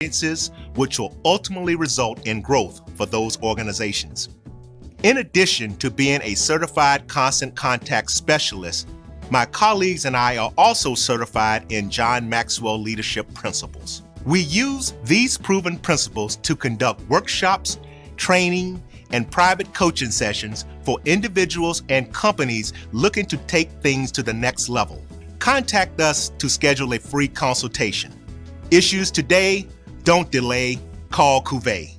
experiences, which will ultimately result in growth for those organizations. In addition to being a certified constant contact specialist, my colleagues and I are also certified in John Maxwell Leadership Principles. We use these proven principles to conduct workshops, training, and private coaching sessions for individuals and companies looking to take things to the next level. Contact us to schedule a free consultation. Issues today, don't delay, call Cuvée.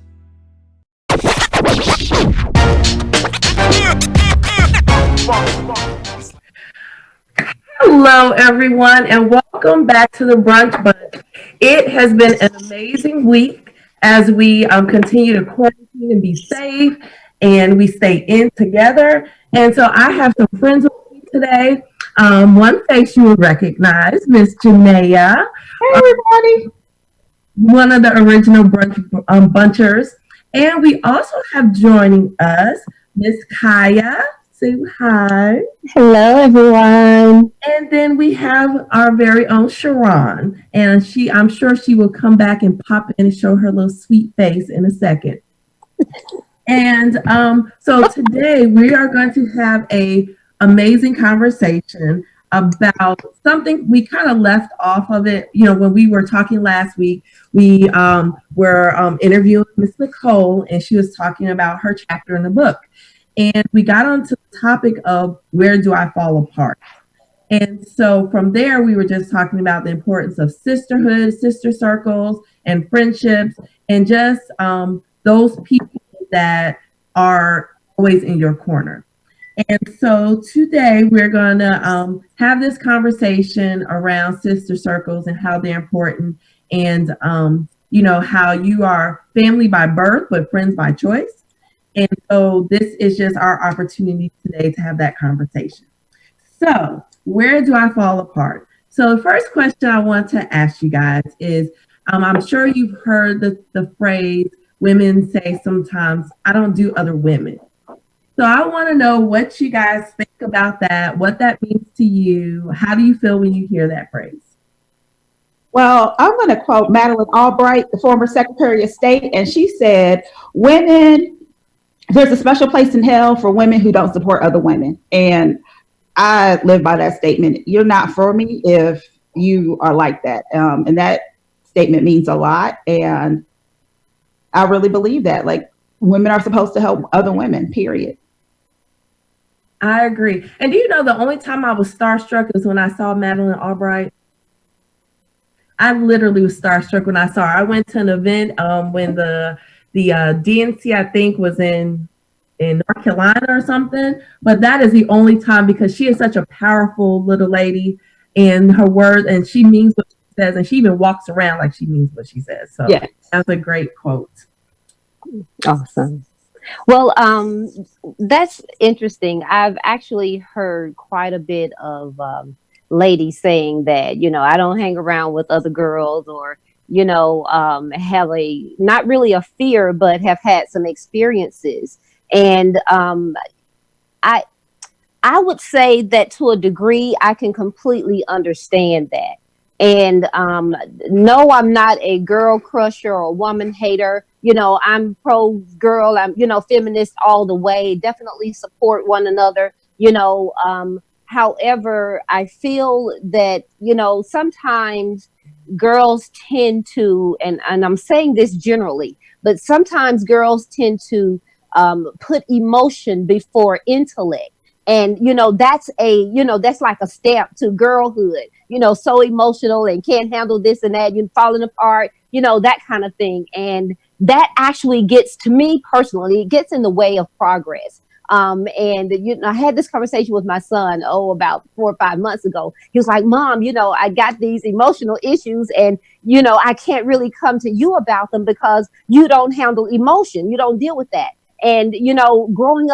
Hello, everyone, and welcome back to the Brunch Bunch. It has been an amazing week as we continue to quarantine and be safe, and we stay in together. And so I have some friends with me today. One face you will recognize, Miss Janaea. Hey, everybody. One of the original Brunch Bunchers. And we also have joining us Miss Kaya. Say hi. Hello, everyone. And then we have our very own Sharon, and I'm sure she will come back and pop in and show her little sweet face in a second. And so today we are going to have a amazing conversation about something we kind of left off of it. You know, when we were talking last week, we were interviewing Miss Nicole, and she was talking about her chapter in the book. And we got onto the topic of where do I fall apart? And so from there, we were just talking about the importance of sisterhood, sister circles, and friendships, and just those people that are always in your corner. And so today we're going to have this conversation around sister circles and how they're important, and you know, how you are family by birth, but friends by choice. And so this is just our opportunity today to have that conversation. So where do I fall apart? So the first question I want to ask you guys is, I'm sure you've heard the phrase, women say sometimes, I don't do other women. So I want to know what you guys think about that, what that means to you. How do you feel when you hear that phrase? Well, I'm going to quote Madeleine Albright, the former Secretary of State, and she said, there's a special place in hell for women who don't support other women. And I live by that statement. You're not for me if you are like that. And that statement means a lot. And I really believe that. Like, women are supposed to help other women, period. I agree. And do you know the only time I was starstruck is when I saw Madeleine Albright? I literally was starstruck when I saw her. I went to an event when the DNC, I think, was in North Carolina or something, but that is the only time, because she is such a powerful little lady, and her words, and she means what she says, and she even walks around like she means what she says. So yes, that's a great quote. Awesome. Well, that's interesting. I've actually heard quite a bit of ladies saying that, you know, I don't hang around with other girls, or you know, have not really a fear, but have had some experiences. And I would say that to a degree, I can completely understand that. And no, I'm not a girl crusher or a woman hater. You know, I'm pro girl. I'm, you know, feminist all the way. Definitely support one another. You know, however, I feel that, you know, sometimes girls tend to, and I'm saying this generally, but sometimes girls tend to put emotion before intellect. And, you know, that's like a stamp to girlhood, you know, so emotional and can't handle this and that, you're falling apart, you know, that kind of thing. And that actually gets, to me personally, it gets in the way of progress. And you know, I had this conversation with my son, about 4 or 5 months ago. He was like, Mom, you know, I got these emotional issues, and, you know, I can't really come to you about them because you don't handle emotion. You don't deal with that. And, you know, him growing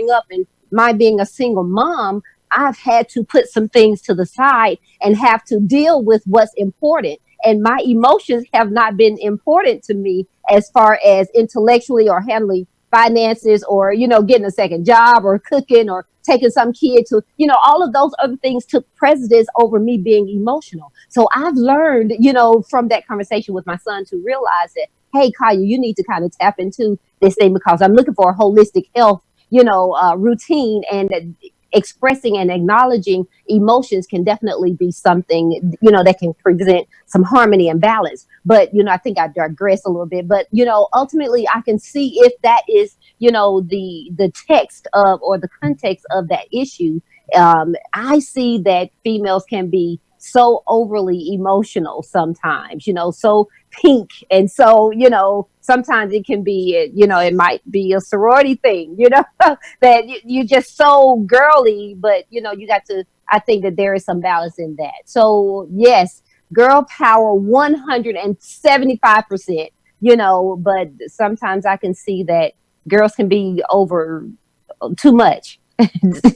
up and my being a single mom, I've had to put some things to the side and have to deal with what's important. And my emotions have not been important to me as far as intellectually or handling finances, or, getting a second job, or cooking, or taking some kid to, all of those other things took precedence over me being emotional. So I've learned, from that conversation with my son, to realize that, hey, Kaya, you need to kind of tap into this thing, because I'm looking for a holistic health, routine, and expressing and acknowledging emotions can definitely be something, that can present some harmony and balance. But, I think I digress a little bit, but, ultimately I can see if that is, the text of, or the context of that issue. I see that females can be so overly emotional sometimes, so pink. And so, sometimes it can be, it might be a sorority thing, that you're just so girly, but, you got to, I think that there is some balance in that. So yes, girl power 175%, but sometimes I can see that girls can be over too much. I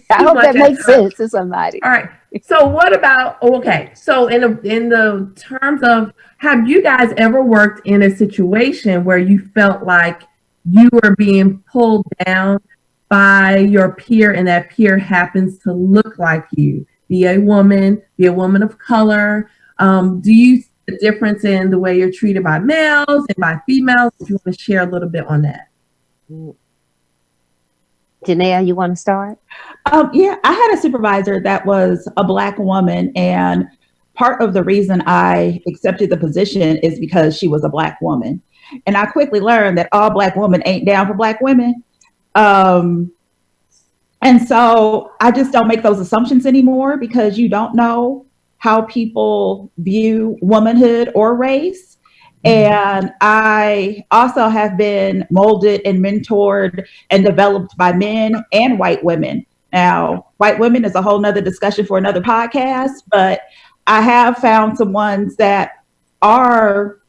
hope that makes sense to somebody. All right. So what about, okay, so in the terms of, have you guys ever worked in a situation where you felt like you were being pulled down by your peer, and that peer happens to look like you, be a woman of color? Do you see the difference in the way you're treated by males and by females? If you want to share a little bit on that. Janelle, you want to start? Yeah, I had a supervisor that was a Black woman, and part of the reason I accepted the position is because she was a Black woman. And I quickly learned that all Black women ain't down for Black women. And so I just don't make those assumptions anymore, because you don't know how people view womanhood or race. And I also have been molded and mentored and developed by men and white women. Now, white women is a whole nother discussion for another podcast, but I have found some ones that are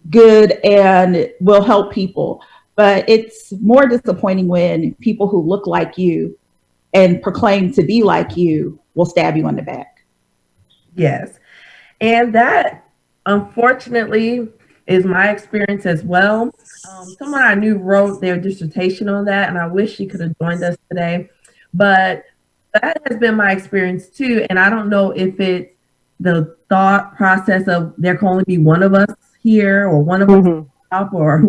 good and will help people. But it's more disappointing when people who look like you and proclaim to be like you will stab you in the back. Yes. And that, unfortunately, is my experience as well. Someone I knew wrote their dissertation on that, and I wish she could have joined us today. But that has been my experience too. And I don't know if it's the thought process of there can only be one of us here, or one of us up, or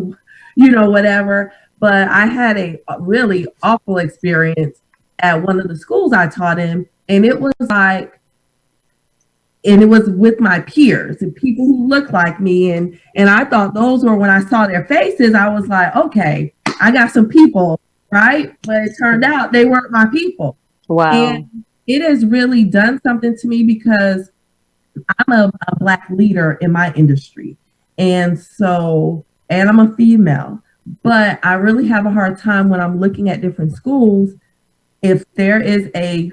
whatever. But I had a really awful experience at one of the schools I taught in, and it was with my peers and people who look like me, and I thought those were, when I saw their faces, I was like, okay, I got some people, right? But it turned out they weren't my people. Wow. And it has really done something to me, because I'm a Black leader in my industry, and I'm a female, but I really have a hard time when I'm looking at different schools, if there is a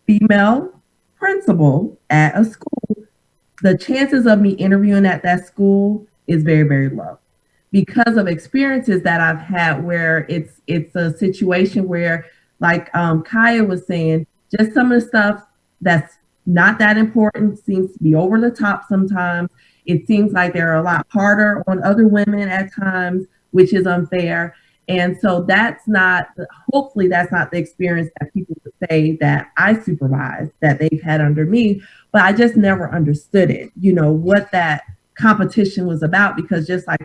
female principal at a school, the chances of me interviewing at that school is very, very low, because of experiences that I've had where it's a situation where, like Kaya was saying, just some of the stuff that's not that important seems to be over the top sometimes. It seems like they're a lot harder on other women at times, which is unfair. And so hopefully that's not the experience that people would say that I supervise, that they've had under me. But I just never understood it, what that competition was about, because just like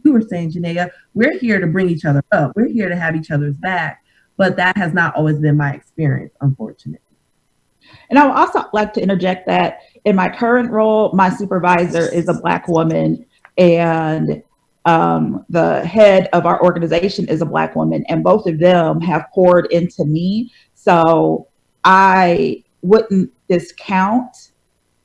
you were saying, Janaea, we're here to bring each other up. We're here to have each other's back. But that has not always been my experience, unfortunately. And I would also like to interject that in my current role, my supervisor is a Black woman, and the head of our organization is a Black woman, and both of them have poured into me. So I wouldn't discount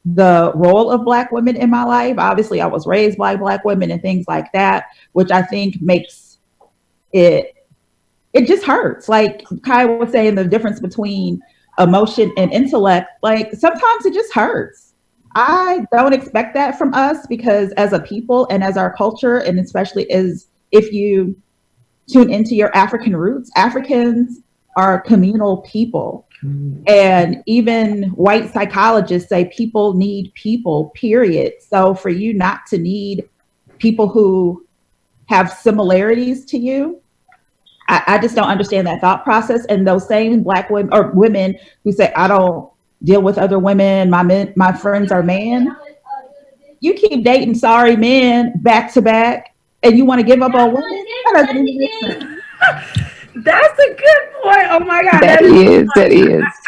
the role of Black women in my life. Obviously, I was raised by Black women and things like that, which I think makes it just hurts. Like Kai was saying, the difference between emotion and intellect, like sometimes it just hurts. I don't expect that from us, because as a people and as our culture, and especially as if you tune into your African roots, Africans are communal people. And even white psychologists say people need people, period. So for you not to need people who have similarities to you. I just don't understand that thought process. And those same Black women or women who say, I don't deal with other women, my friends are men. You keep dating sorry men back to back, and you want to give up on women? That doesn't even make sense. That's a good point. Oh my God, That is.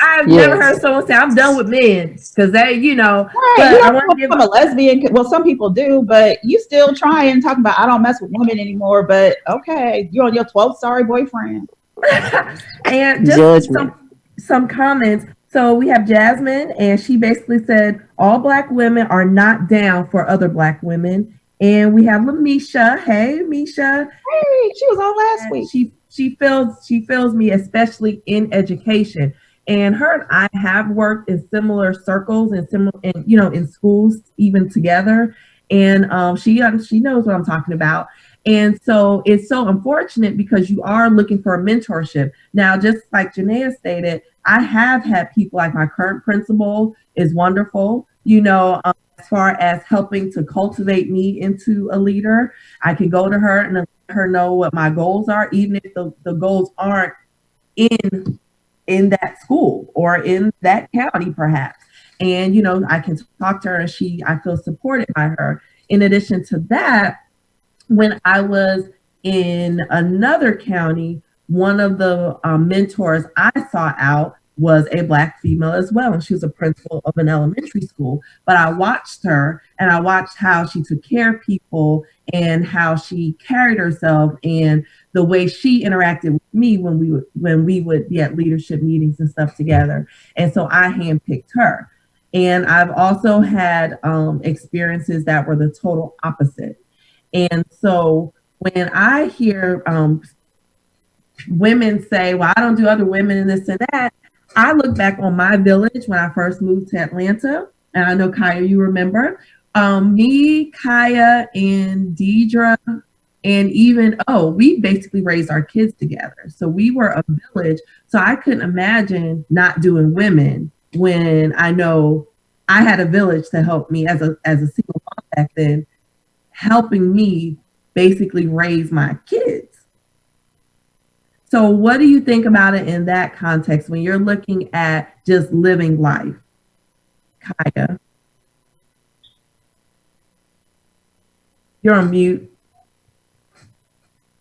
I've never heard someone say I'm done with men because they, Right. But You I don't want to give become a lesbian. Well, some people do, but you still try and talk about I don't mess with women anymore. But okay, you're on your 12th sorry boyfriend. And just some comments. So we have Jasmine, and she basically said all Black women are not down for other Black women. And we have Lamisha. Hey, Misha. Hey, she was on last week. She feels me, especially in education. And her and I have worked in similar circles and in schools even together. And she knows what I'm talking about. And so it's so unfortunate because you are looking for a mentorship. Now, just like Janaea stated, I have had people like my current principal is wonderful, as far as helping to cultivate me into a leader. I can go to her and let her know what my goals are, even if the goals aren't in that school or in that county, perhaps. And, I can talk to her and I feel supported by her. In addition to that, when I was in another county, one of the mentors I sought out was a Black female as well. And she was a principal of an elementary school. But I watched her and I watched how she took care of people and how she carried herself and the way she interacted with me when we would be at leadership meetings and stuff together. And so I handpicked her. And I've also had experiences that were the total opposite. And so when I hear women say, well, I don't do other women and this and that, I look back on my village when I first moved to Atlanta. And I know, Kaya, you remember. Me, Kaya, and Deidre, and even, we basically raised our kids together. So we were a village. So I couldn't imagine not doing women when I know I had a village to help me as a single mom back then, helping me basically raise my kids. So what do you think about it in that context when you're looking at just living life? Kaya? You're on mute.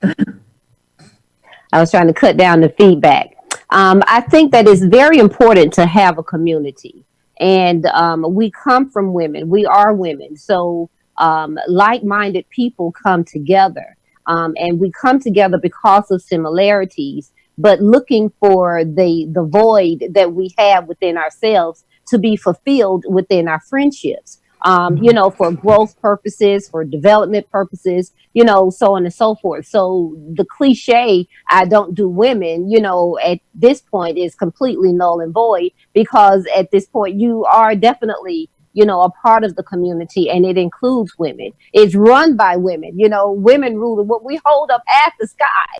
I was trying to cut down the feedback. I think that it's very important to have a community. And we come from women. We are women. So like-minded people come together. And we come together because of similarities, but looking for the void that we have within ourselves to be fulfilled within our friendships, for growth purposes, for development purposes, so on and so forth. So the cliche, I don't do women, at this point is completely null and void, because at this point you are definitely a part of the community, and it includes women. It's run by women, women rule. What we hold up half the sky,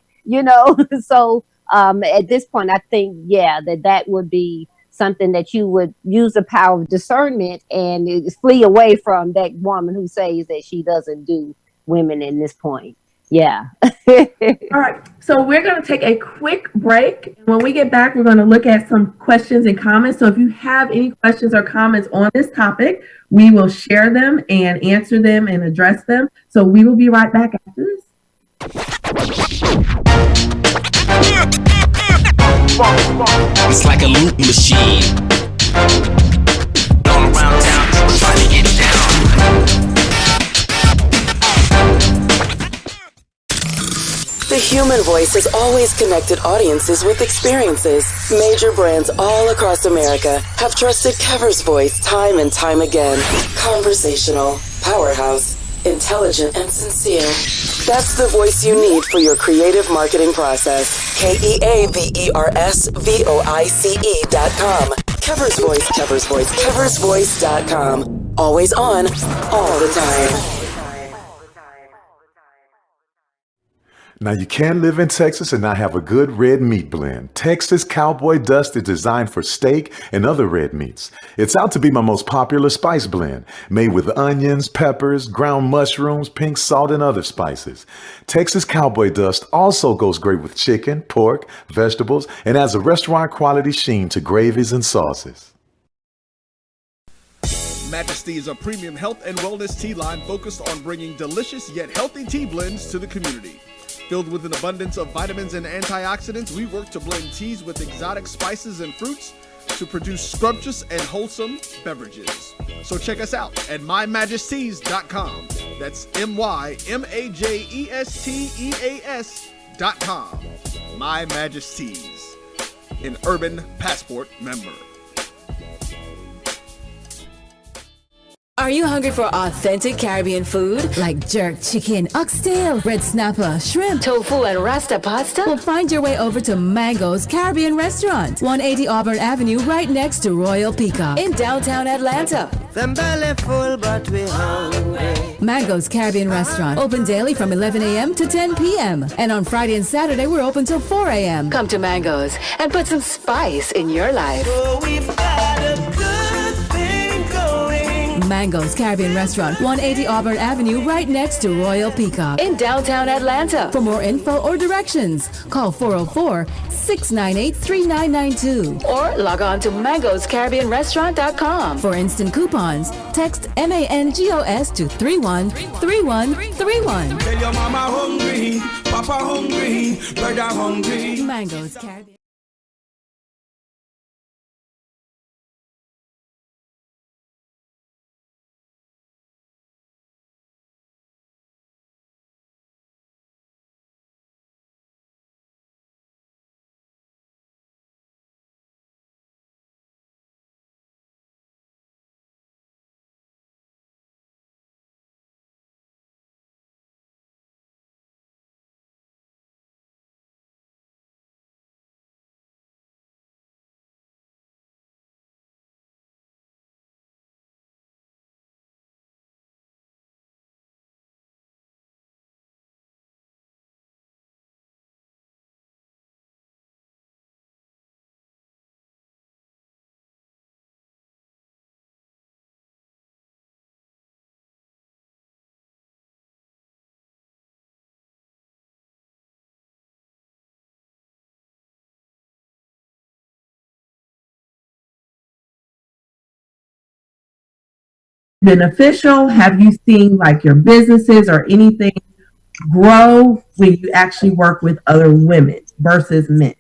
So at this point, I think, that would be something that you would use the power of discernment and flee away from that woman who says that she doesn't do women in this point. Yeah. All right. So we're going to take a quick break. When we get back, we're going to look at some questions and comments. So if you have any questions or comments on this topic, we will share them and answer them and address them. So we will be right back after this. It's like a loop machine. All around town, trying to get down. The human voice has always connected audiences with experiences. Major brands all across America have trusted Kever's voice time and time again. Conversational, powerhouse, intelligent, and sincere. That's the voice you need for your creative marketing process. KeaversVoice.com. Kever's Voice, Kever's Voice, KeversVoice.com. Always on, all the time. Now, you can live in Texas and not have a good red meat blend. Texas Cowboy Dust is designed for steak and other red meats. It's out to be my most popular spice blend, made with onions, peppers, ground mushrooms, pink salt, and other spices. Texas Cowboy Dust also goes great with chicken, pork, vegetables, and adds a restaurant quality sheen to gravies and sauces. Majesty is a premium health and wellness tea line focused on bringing delicious yet healthy tea blends to the community. Filled with an abundance of vitamins and antioxidants, we work to blend teas with exotic spices and fruits to produce scrumptious and wholesome beverages. So check us out at mymajesties.com. That's MyMajesties.com. My Majesties, an Urban Passport member. Are you hungry for authentic Caribbean food like jerk chicken, oxtail, red snapper, shrimp, tofu, and rasta pasta? Well, find your way over to Mango's Caribbean Restaurant, 180 Auburn Avenue, right next to Royal Peacock in downtown Atlanta. Them belly full, but we hungry. Mango's Caribbean Restaurant, open daily from 11 a.m. to 10 p.m. And on Friday and Saturday, we're open till 4 a.m. Come to Mango's and put some spice in your life. So we've got a good thing going. Mango's Caribbean Restaurant, 180 Auburn Avenue, right next to Royal Peacock in downtown Atlanta. For more info or directions, call 404-698-3992 or log on to mangoscaribbeanrestaurant.com. For instant coupons, text MANGOS to 313131. Tell your mama hungry, papa hungry, brother hungry. Mango's Caribbean. Beneficial? Have you seen like your businesses or anything grow when you actually work with other women versus men?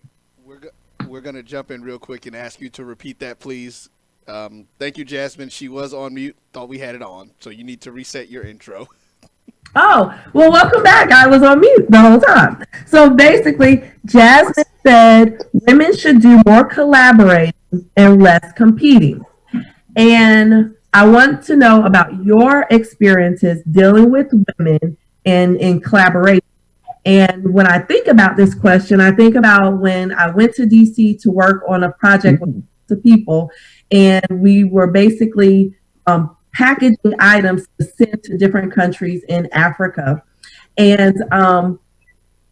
We're going to jump in real quick and ask you to repeat that, please. Thank you, Jasmine. She was on mute. Thought we had it on. So you need to reset your intro. Oh, well, welcome back. I was on mute the whole time. So basically, Jasmine said women should do more collaborating and less competing. And I want to know about your experiences dealing with women and in collaboration. And when I think about this question, I think about when I went to DC to work on a project with the people, and we were basically packaging items to send to different countries in Africa. And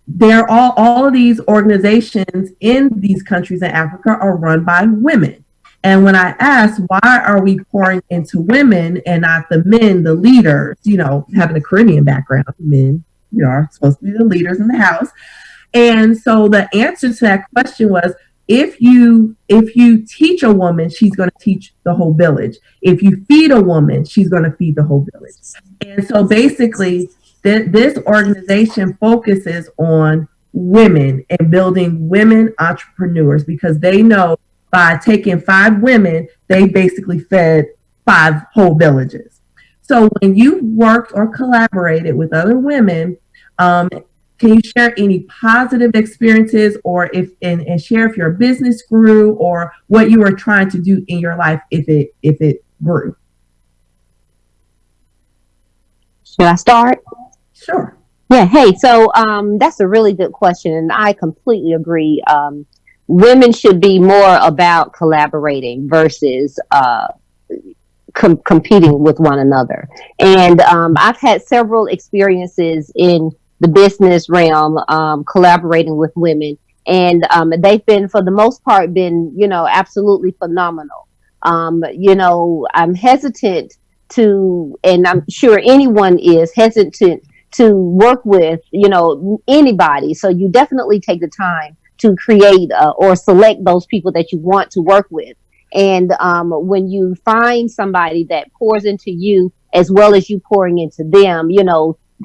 they're all of these organizations in these countries in Africa are run by women. And when I asked, why are we pouring into women and not the men, the leaders, having a Caribbean background, men, are supposed to be the leaders in the house. And so the answer to that question was, if you teach a woman, she's going to teach the whole village. If you feed a woman, she's going to feed the whole village. And so basically, this organization focuses on women and building women entrepreneurs, because they know by taking 5 women, they basically fed 5 whole villages. So when you worked or collaborated with other women, can you share any positive experiences, or and share if your business grew, or what you were trying to do in your life if it grew? Should I start? Sure. Yeah. Hey, so that's a really good question, and I completely agree. Women should be more about collaborating versus competing with one another. And I've had several experiences in the business realm, collaborating with women. And they've been, for the most part, been, absolutely phenomenal. I'm hesitant to, and I'm sure anyone is hesitant to work with, anybody. So you definitely take the time to create or select those people that you want to work with. And when you find somebody that pours into you as well as you pouring into them,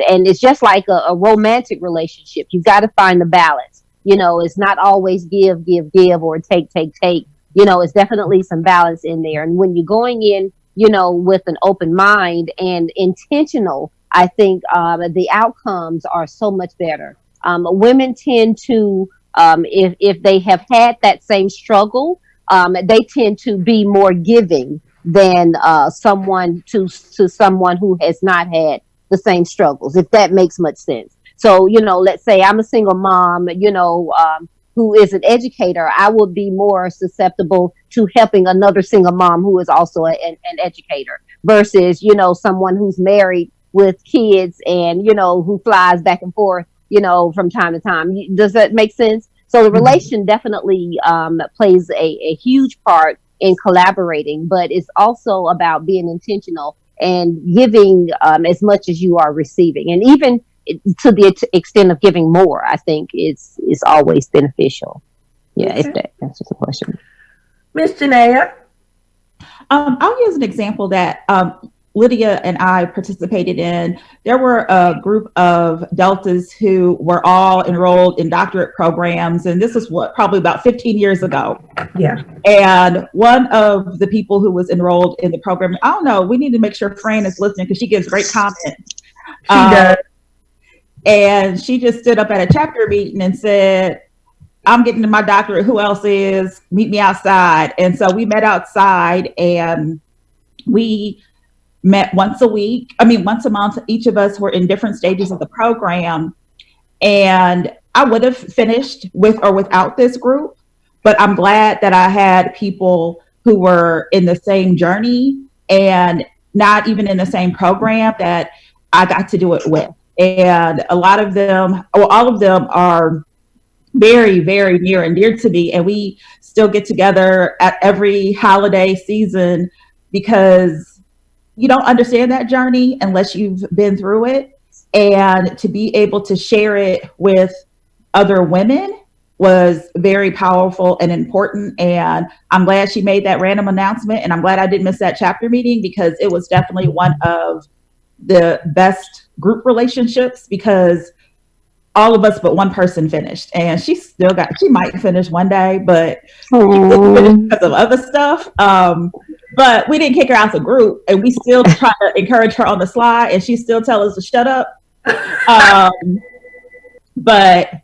and it's just like a romantic relationship. You got to find the balance. It's not always give, give, give, or take, take, take. It's definitely some balance in there. And when you're going in, with an open mind and intentional, I think the outcomes are so much better. Women tend to, if they have had that same struggle, they tend to be more giving than someone who has not had the same struggles, if that makes much sense. So, let's say I'm a single mom, who is an educator. I would be more susceptible to helping another single mom who is also an educator versus, someone who's married with kids and, who flies back and forth, from time to time. Does that make sense? So the relation definitely plays a huge part in collaborating, but it's also about being intentional and giving as much as you are receiving. And even to the extent of giving more, I think is always beneficial. Yeah, Okay. if that answers the question. Miss Janaea? I'll use an example that Lydia and I participated in. There were a group of Deltas who were all enrolled in doctorate programs, and this was probably about 15 years ago. Yeah. And one of the people who was enrolled in the program, I don't know, we need to make sure Fran is listening because she gives great comments. She does. And she just stood up at a chapter meeting and said, I'm getting to my doctorate. Who else is? Meet me outside. And so we met outside and we met once a month. Each of us were in different stages of the program. And I would have finished with or without this group, but I'm glad that I had people who were in the same journey and not even in the same program that I got to do it with. And a lot of them, well, all of them are very, very near and dear to me. And we still get together at every holiday season because you don't understand that journey unless you've been through it. And to be able to share it with other women was very powerful and important. And I'm glad she made that random announcement. And I'm glad I didn't miss that chapter meeting because it was definitely one of the best group relationships because all of us but one person finished, and she might finish one day, but she couldn't finish because of other stuff. But we didn't kick her out the group, and we still try to encourage her on the slide, and she still tells us to shut up. But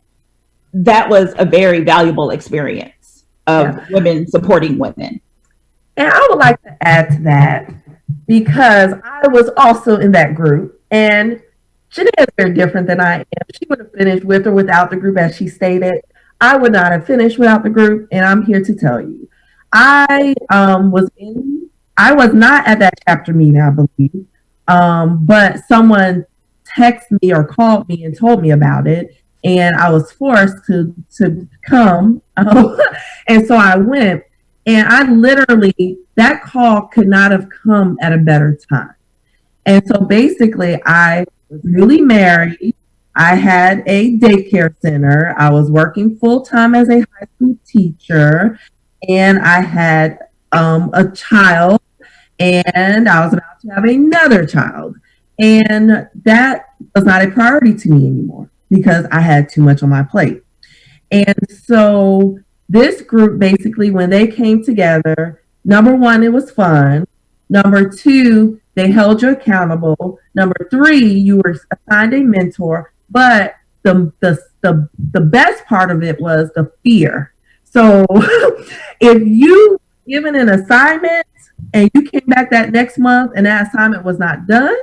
that was a very valuable experience of women supporting women. And I would like to add to that because I was also in that group, and Janaea is very different than I am. She would have finished with or without the group, as she stated. I would not have finished without the group, and I'm here to tell you. I was not at that chapter meeting, I believe, but someone texted me or called me and told me about it, and I was forced to come, and so I went. And I literally, that call could not have come at a better time. And so basically, I was newly married. I had a daycare center. I was working full time as a high school teacher. And I had a child. And I was about to have another child. And that was not a priority to me anymore because I had too much on my plate. And so this group, basically, when they came together, number one, it was fun. Number two, they held you accountable. Number three, you were assigned a mentor. But the best part of it was the fear. So if you given an assignment and you came back that next month and that assignment was not done,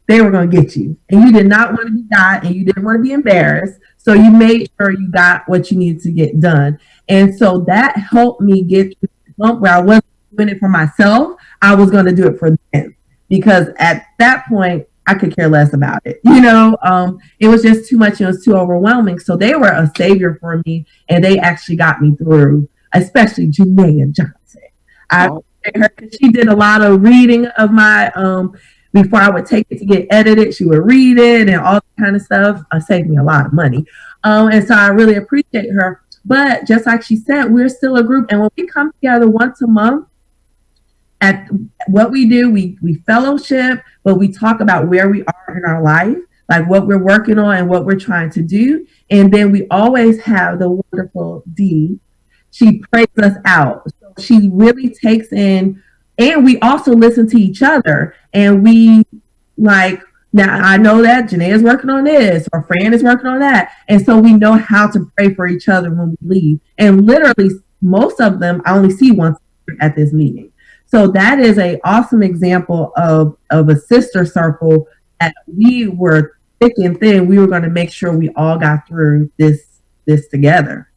they were going to get you. And you did not want to be got, and you didn't want to be embarrassed. So you made sure you got what you needed to get done. And so that helped me get to the point where I wasn't doing it for myself. I was going to do it for them. Because at that point, I could care less about it. It was just too much. It was too overwhelming. So they were a savior for me, and they actually got me through, especially Janaea Johnson. I her because she did a lot of reading of my before I would take it to get edited. She would read it and all that kind of stuff. Saved me a lot of money. And so I really appreciate her. But just like she said, we're still a group, and when we come together once a month, at what we do, we fellowship, but we talk about where we are in our life, like what we're working on and what we're trying to do. And then we always have the wonderful Dee. She prays us out. So she really takes in, and we also listen to each other. And we like, now I know that Janae is working on this, or Fran is working on that. And so we know how to pray for each other when we leave. And literally, most of them I only see once at this meeting. So that is an awesome example of a sister circle that we were thick and thin. We were going to make sure we all got through this together.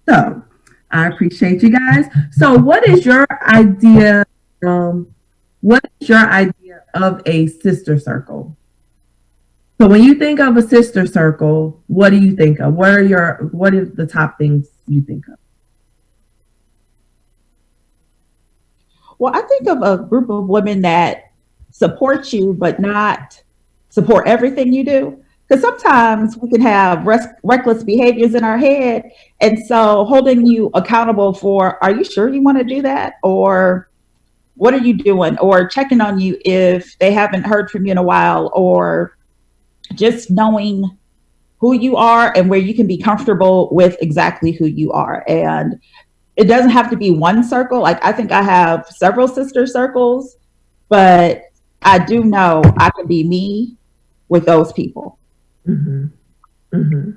So I appreciate you guys. So what is your idea? What is your idea of a sister circle? So when you think of a sister circle, what do you think of? What are the top things you think of? Well, I think of a group of women that support you, but not support everything you do. Because sometimes we can have reckless behaviors in our head. And so holding you accountable for, are you sure you want to do that? Or what are you doing? Or checking on you if they haven't heard from you in a while, or just knowing who you are and where you can be comfortable with exactly who you are. And it doesn't have to be one circle. Like, I think I have several sister circles, but I do know I can be me with those people. Mm-hmm. Mm-hmm.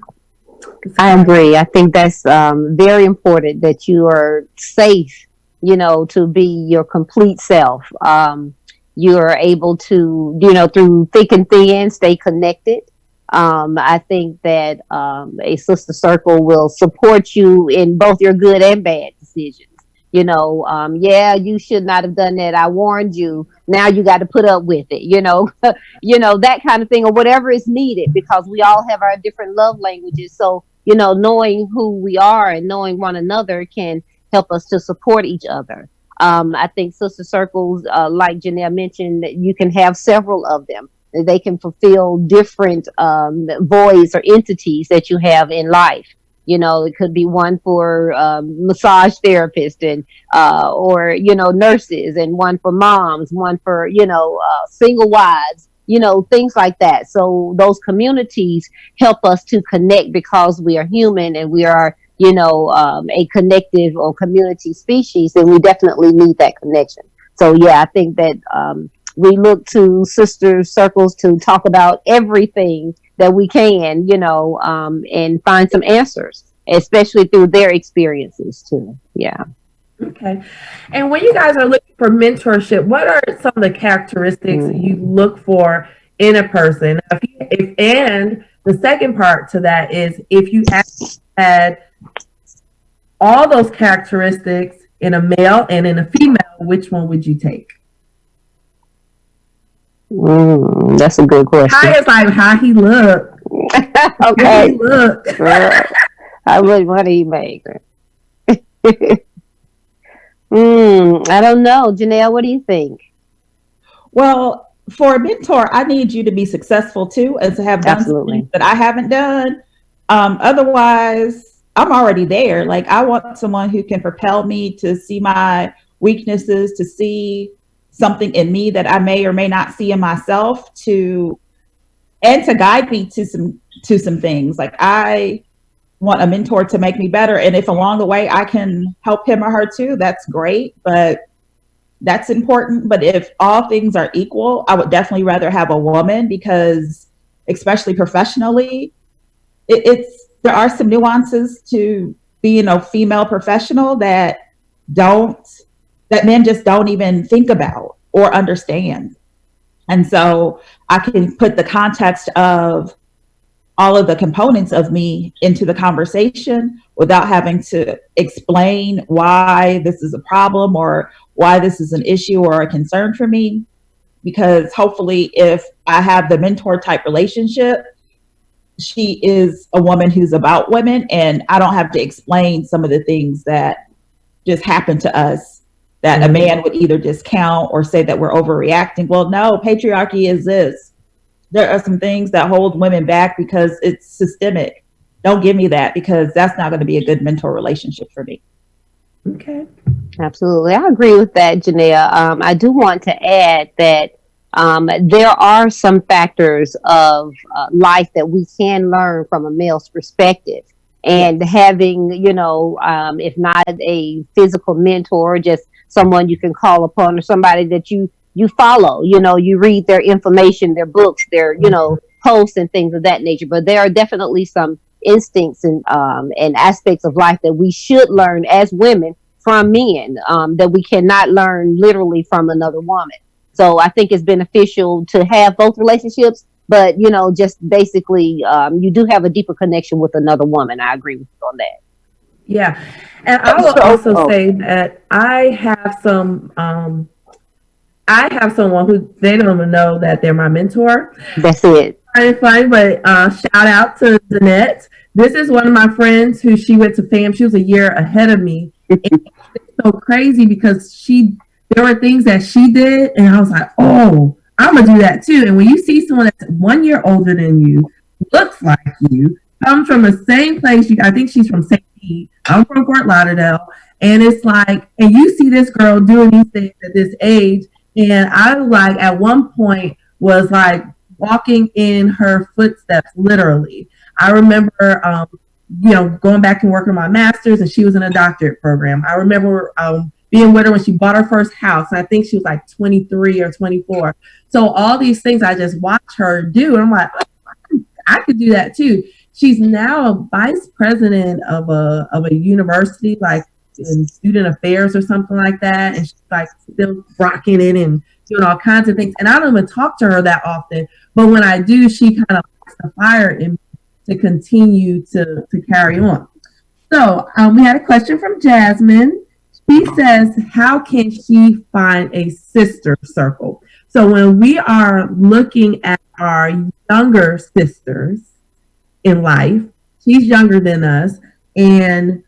I agree. I think that's very important that you are safe, to be your complete self. You are able to, through thick and thin, stay connected. I think that a sister circle will support you in both your good and bad decisions. Yeah, you should not have done that. I warned you. Now you got to put up with it, that kind of thing, or whatever is needed, because we all have our different love languages. So, knowing who we are and knowing one another can help us to support each other. I think sister circles, like Janelle mentioned, that you can have several of them. They can fulfill different voids or entities that you have in life. It could be one for massage therapists and or nurses, and one for moms, one for single wives, things like that. So those communities help us to connect because we are human and we are a connective or community species, and we definitely need that connection. So yeah, I think that we look to sister circles to talk about everything that we can, and find some answers, especially through their experiences too. Yeah. Okay. And when you guys are looking for mentorship, what are some of the characteristics you look for in a person? And the second part to that is, if you had all those characteristics in a male and in a female, which one would you take? That's a good question. How is like how he look? Okay. How he look. How much money he make? I don't know. Janelle, what do you think? Well, for a mentor, I need you to be successful too, and to have done something that I haven't done. Otherwise, I'm already there. Like, I want someone who can propel me to see my weaknesses, to see something in me that I may or may not see in myself, and to guide me to some things. Like, I want a mentor to make me better. And if along the way I can help him or her too, that's great. But that's important. But if all things are equal, I would definitely rather have a woman, because especially professionally, there are some nuances to being a female professional that men just don't even think about or understand. And so I can put the context of all of the components of me into the conversation without having to explain why this is a problem or why this is an issue or a concern for me. because hopefully if I have the mentor type relationship, she is a woman who's about women, and I don't have to explain some of the things that just happen to us that a man would either discount or say that we're overreacting. Well, no, patriarchy is this. There are some things that hold women back because it's systemic. Don't give me that, because that's not going to be a good mentor relationship for me. Okay. Absolutely. I agree with that, Janelle. I do want to add that there are some factors of life that we can learn from a male's perspective. And having, if not a physical mentor, just someone you can call upon, or somebody that you follow, you read their information, their books, their, posts and things of that nature. But there are definitely some instincts and aspects of life that we should learn as women from men, that we cannot learn literally from another woman. So I think it's beneficial to have both relationships, but just basically, you do have a deeper connection with another woman. I agree with you on that. Yeah, and I will also say that I have someone who, they don't even know that they're my mentor. That's it. Kind of funny, but shout out to Danette. This is one of my friends who she went to FAM. She was a year ahead of me. It's so crazy because there were things that she did, and I was like, oh, I'm gonna do that too. And when you see someone that's 1 year older than you, looks like you, comes from the same place, I think she's from St. Pete. I'm from Fort Lauderdale, and it's like, and you see this girl doing these things at this age, and I like at one point was like walking in her footsteps, literally. I remember, going back and working on my master's, and she was in a doctorate program. I remember being with her when she bought her first house. I think she was like 23 or 24. So all these things I just watched her do, and I'm like, oh, I could do that too. She's now a vice president of a university, like in student affairs or something like that, and she's like still rocking it and doing all kinds of things. And I don't even talk to her that often, but when I do, she kind of lights the fire in me to continue to carry on. So we had a question from Jasmine. She says, how can she find a sister circle? So when we are looking at our younger sisters in life, she's younger than us, and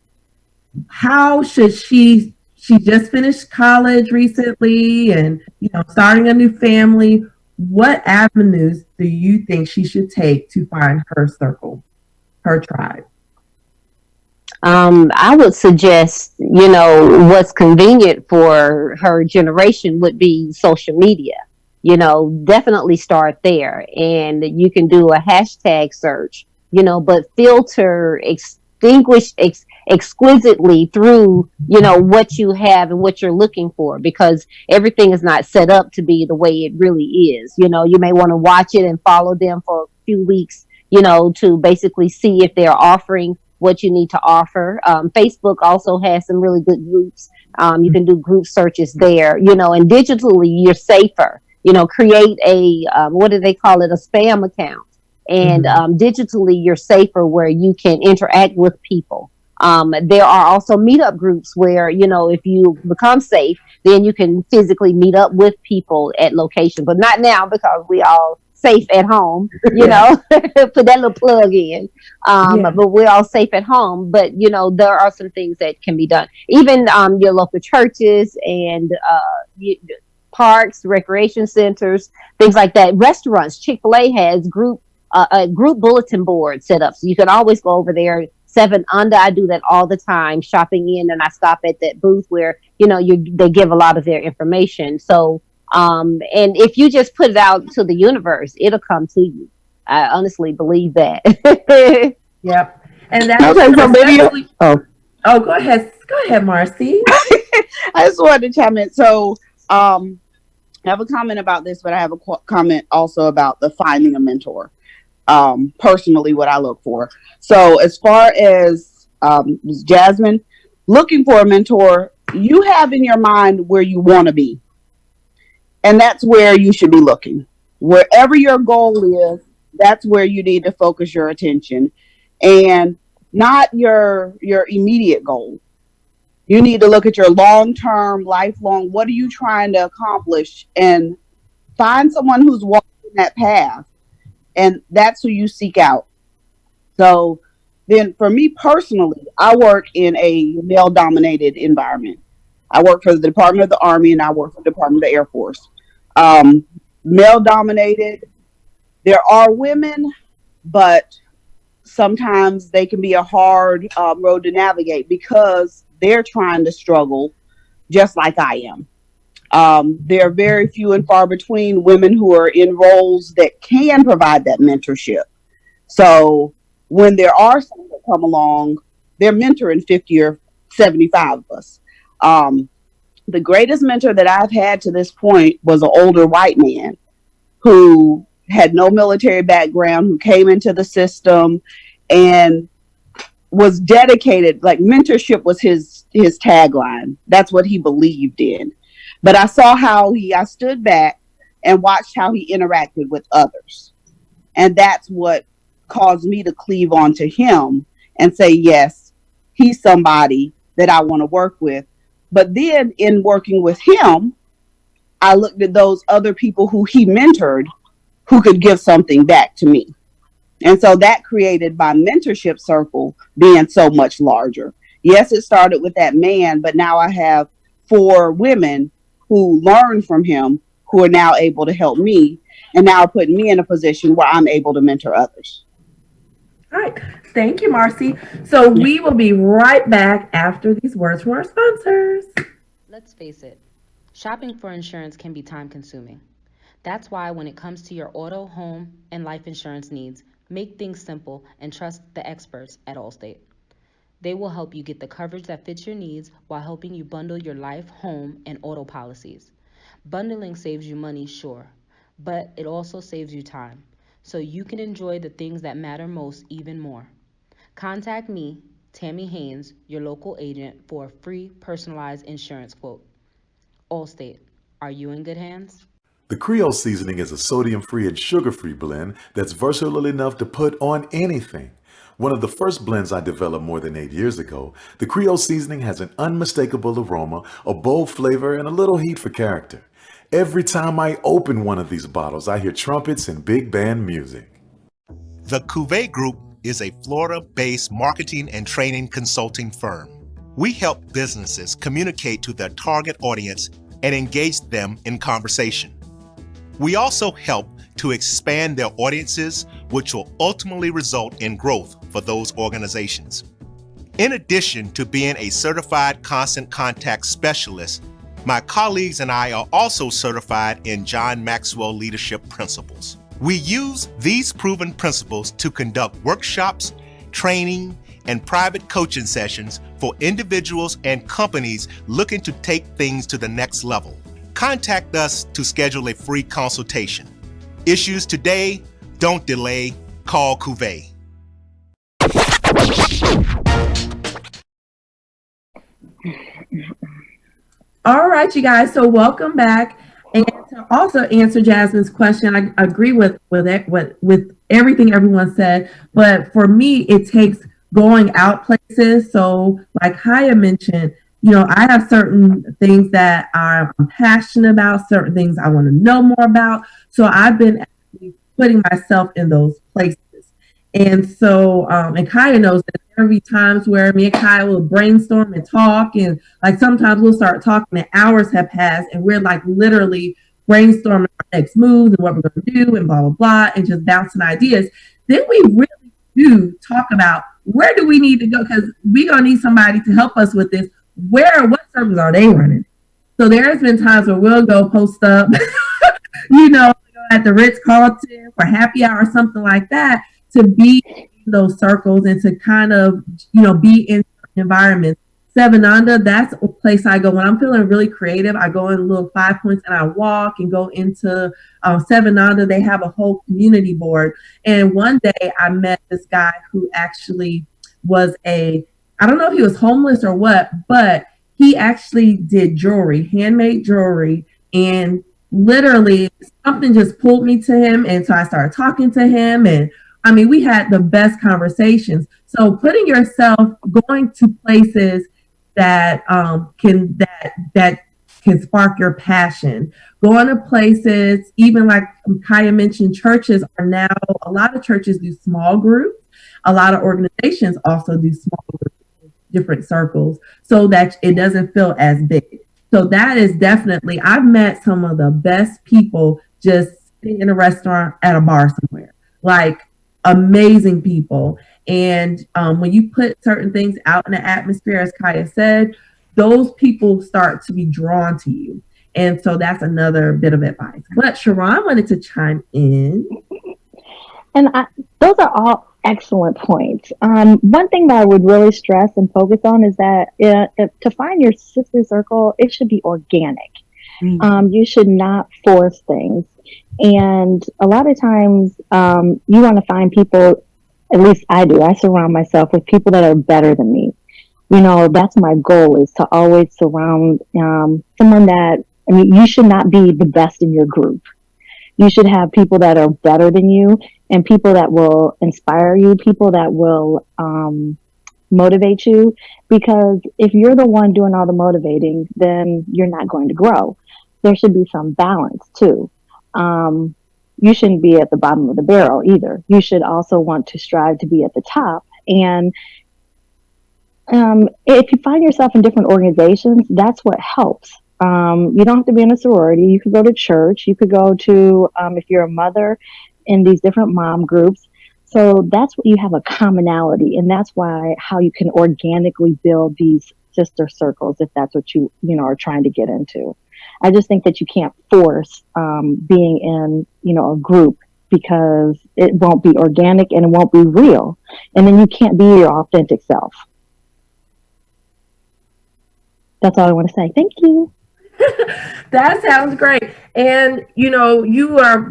how should she just finished college recently and starting a new family. What avenues do you think she should take to find her circle, her tribe? I would suggest, what's convenient for her generation would be social media. Definitely start there, and you can do a hashtag search, but filter, exquisitely through, what you have and what you're looking for, because everything is not set up to be the way it really is. You may want to watch it and follow them for a few weeks, to basically see if they're offering what you need to offer. Facebook also has some really good groups. You can do group searches there, and digitally you're safer. Create a, what do they call it? A spam account. And digitally you're safer, where you can interact with people. There are also meetup groups where, if you become safe, then you can physically meet up with people at locations, but not now because we all safe at home, put that little plug in. But we're all safe at home, but there are some things that can be done. Even your local churches and parks, recreation centers, things like that. Restaurants, Chick-fil-A has group bulletin board set up, so you can always go over there. 7 Under, I do that all the time, shopping in, and I stop at that booth where they give a lot of their information. So and if you just put it out to the universe, it'll come to you. I honestly believe that. Yep. And that's okay, go ahead, Marcy. I just wanted to chime in. So I have a comment about this, but I have a comment also about the finding a mentor. Personally, what I look for. So as far as Jasmine, looking for a mentor, you have in your mind where you want to be. And that's where you should be looking. Wherever your goal is, that's where you need to focus your attention, and not your immediate goal. You need to look at your long-term, lifelong, what are you trying to accomplish, and find someone who's walking that path, and that's who you seek out. So then for me personally, I work in a male dominated environment. I work for the Department of the Army and I work for the Department of the Air Force. Um, Male dominated. There are women, but sometimes they can be a hard road to navigate because they're trying to struggle just like I am. There are very few and far between women who are in roles that can provide that mentorship. So when there are some that come along, they're mentoring 50 or 75 of us. Um, the greatest mentor that I've had to this point was an older white man who had no military background, who came into the system and was dedicated. Like, mentorship was his tagline. That's what he believed in. But I saw I stood back and watched how he interacted with others. And that's what caused me to cleave onto him and say, yes, he's somebody that I want to work with. But then in working with him, I looked at those other people who he mentored who could give something back to me. And so that created my mentorship circle being so much larger. Yes, it started with that man, but now I have 4 women who learned from him who are now able to help me and now are putting me in a position where I'm able to mentor others. All right. Thank you, Marcy. So we will be right back after these words from our sponsors. Let's face it, shopping for insurance can be time consuming. That's why when it comes to your auto, home, and life insurance needs, make things simple and trust the experts at Allstate. They will help you get the coverage that fits your needs while helping you bundle your life, home, and auto policies. Bundling saves you money, sure, but it also saves you time, so you can enjoy the things that matter most even more. Contact me, Tammy Haynes, your local agent, for a free personalized insurance quote. Allstate, are you in good hands? The Creole seasoning is a sodium-free and sugar-free blend that's versatile enough to put on anything. One of the first blends I developed more than 8 years ago, the Creole seasoning has an unmistakable aroma, a bold flavor, and a little heat for character. Every time I open one of these bottles, I hear trumpets and big band music. The Cuvée Group is a Florida-based marketing and training consulting firm. We help businesses communicate to their target audience and engage them in conversation. We also help to expand their audiences, which will ultimately result in growth for those organizations. In addition to being a certified constant contact specialist, my colleagues and I are also certified in John Maxwell Leadership Principles. We use these proven principles to conduct workshops, training, and private coaching sessions for individuals and companies looking to take things to the next level. Contact us to schedule a free consultation. Issues today, don't delay, call Cuvée. All right, you guys, so welcome back. And to also answer Jasmine's question, I agree with everything everyone said, but for me, it takes going out places. So like Haya mentioned, I have certain things that I'm passionate about, certain things I want to know more about. So I've been actually putting myself in those places. And so, and Kaya knows that there will be times where me and Kaya will brainstorm and talk. And like sometimes we'll start talking and hours have passed and we're like literally brainstorming our next moves and what we're going to do and blah, blah, blah, and just bouncing ideas. Then we really do talk about where do we need to go, because we're going to need somebody to help us with this. What circles are they running? So there's been times where we'll go post up, at the Ritz-Carlton for happy hour or something like that, to be in those circles and to kind of, be in environments. Seven Under, that's a place I go when I'm feeling really creative. I go in little 5 points and I walk and go into Seven Under. They have a whole community board. And one day I met this guy who actually was I don't know if he was homeless or what, but he actually did jewelry, handmade jewelry. And literally something just pulled me to him. And so I started talking to him, and we had the best conversations. So putting yourself, going to places that can can spark your passion. Going to places, even like Kaya mentioned, churches are now, a lot of churches do small groups. A lot of organizations also do small groups, different circles, so that it doesn't feel as big. So that is definitely, I've met some of the best people just sitting in a restaurant at a bar somewhere, like amazing people. And when you put certain things out in the atmosphere, as Kaya said, those people start to be drawn to you. And so that's another bit of advice. But Sharon wanted to chime in. And those are all excellent points. One thing that I would really stress and focus on is that to find your sister circle, it should be organic. You should not force things. And a lot of times, you want to find people, at least I do, I surround myself with people that are better than me. You know, that's my goal, is to always surround someone that, I mean, you should not be the best in your group. You should have people that are better than you, and people that will inspire you, people that will motivate you. Because if you're the one doing all the motivating, then you're not going to grow. There should be some balance too. You shouldn't be at the bottom of the barrel either. You should also want to strive to be at the top. And if you find yourself in different organizations, that's what helps. You don't have to be in a sorority. You could go to church. You could go to, if you're a mother, in these different mom groups. So that's what you have a commonality. And that's why how you can organically build these sister circles, if that's what you are trying to get into. I just think that you can't force being in, a group, because it won't be organic and it won't be real. And then you can't be your authentic self. That's all I want to say. Thank you. That sounds great. And you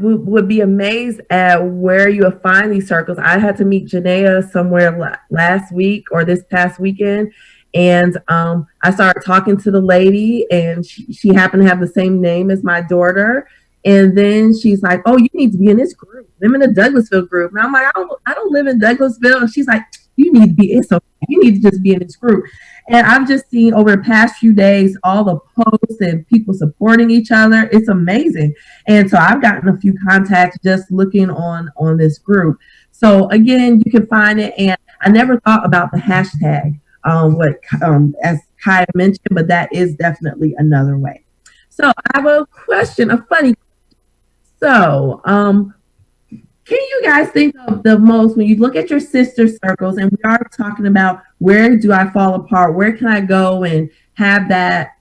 would be amazed at where you will find these circles. I had to meet Janaea somewhere last week or this past weekend, and I started talking to the lady, and she happened to have the same name as my daughter. And then she's like, "Oh, you need to be in this group. I'm in the Douglasville group." And I'm like, I don't live in Douglasville. And she's like, "You need to be in, so you need to just be in this group." And I've just seen over the past few days all the posts and people supporting each other. It's amazing. And so I've gotten a few contacts just looking on this group. So again, you can find it. And I never thought about the hashtag, as Kaya mentioned, but that is definitely another way. So I have a question, a funny question. So can you guys think of the most, when you look at your sister circles, and we are talking about where do I fall apart, where can I go and have that,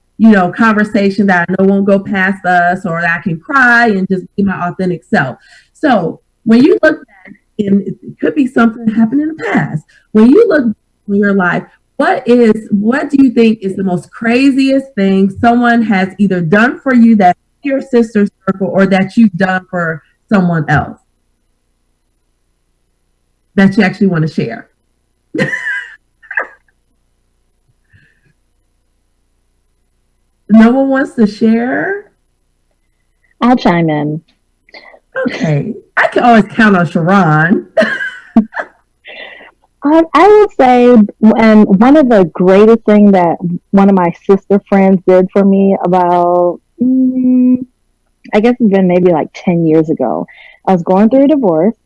conversation that I know won't go past us, or that I can cry and just be my authentic self. So when you look back, and it could be something that happened in the past, when you look in your life, what do you think is the most craziest thing someone has either done for you that's your sister circle, or that you've done for someone else, that you actually want to share? No one wants to share? I'll chime in. Okay. I can always count on Sharon. I would say, and one of the greatest things that one of my sister friends did for me about, I guess it's been maybe like 10 years ago. I was going through a divorce,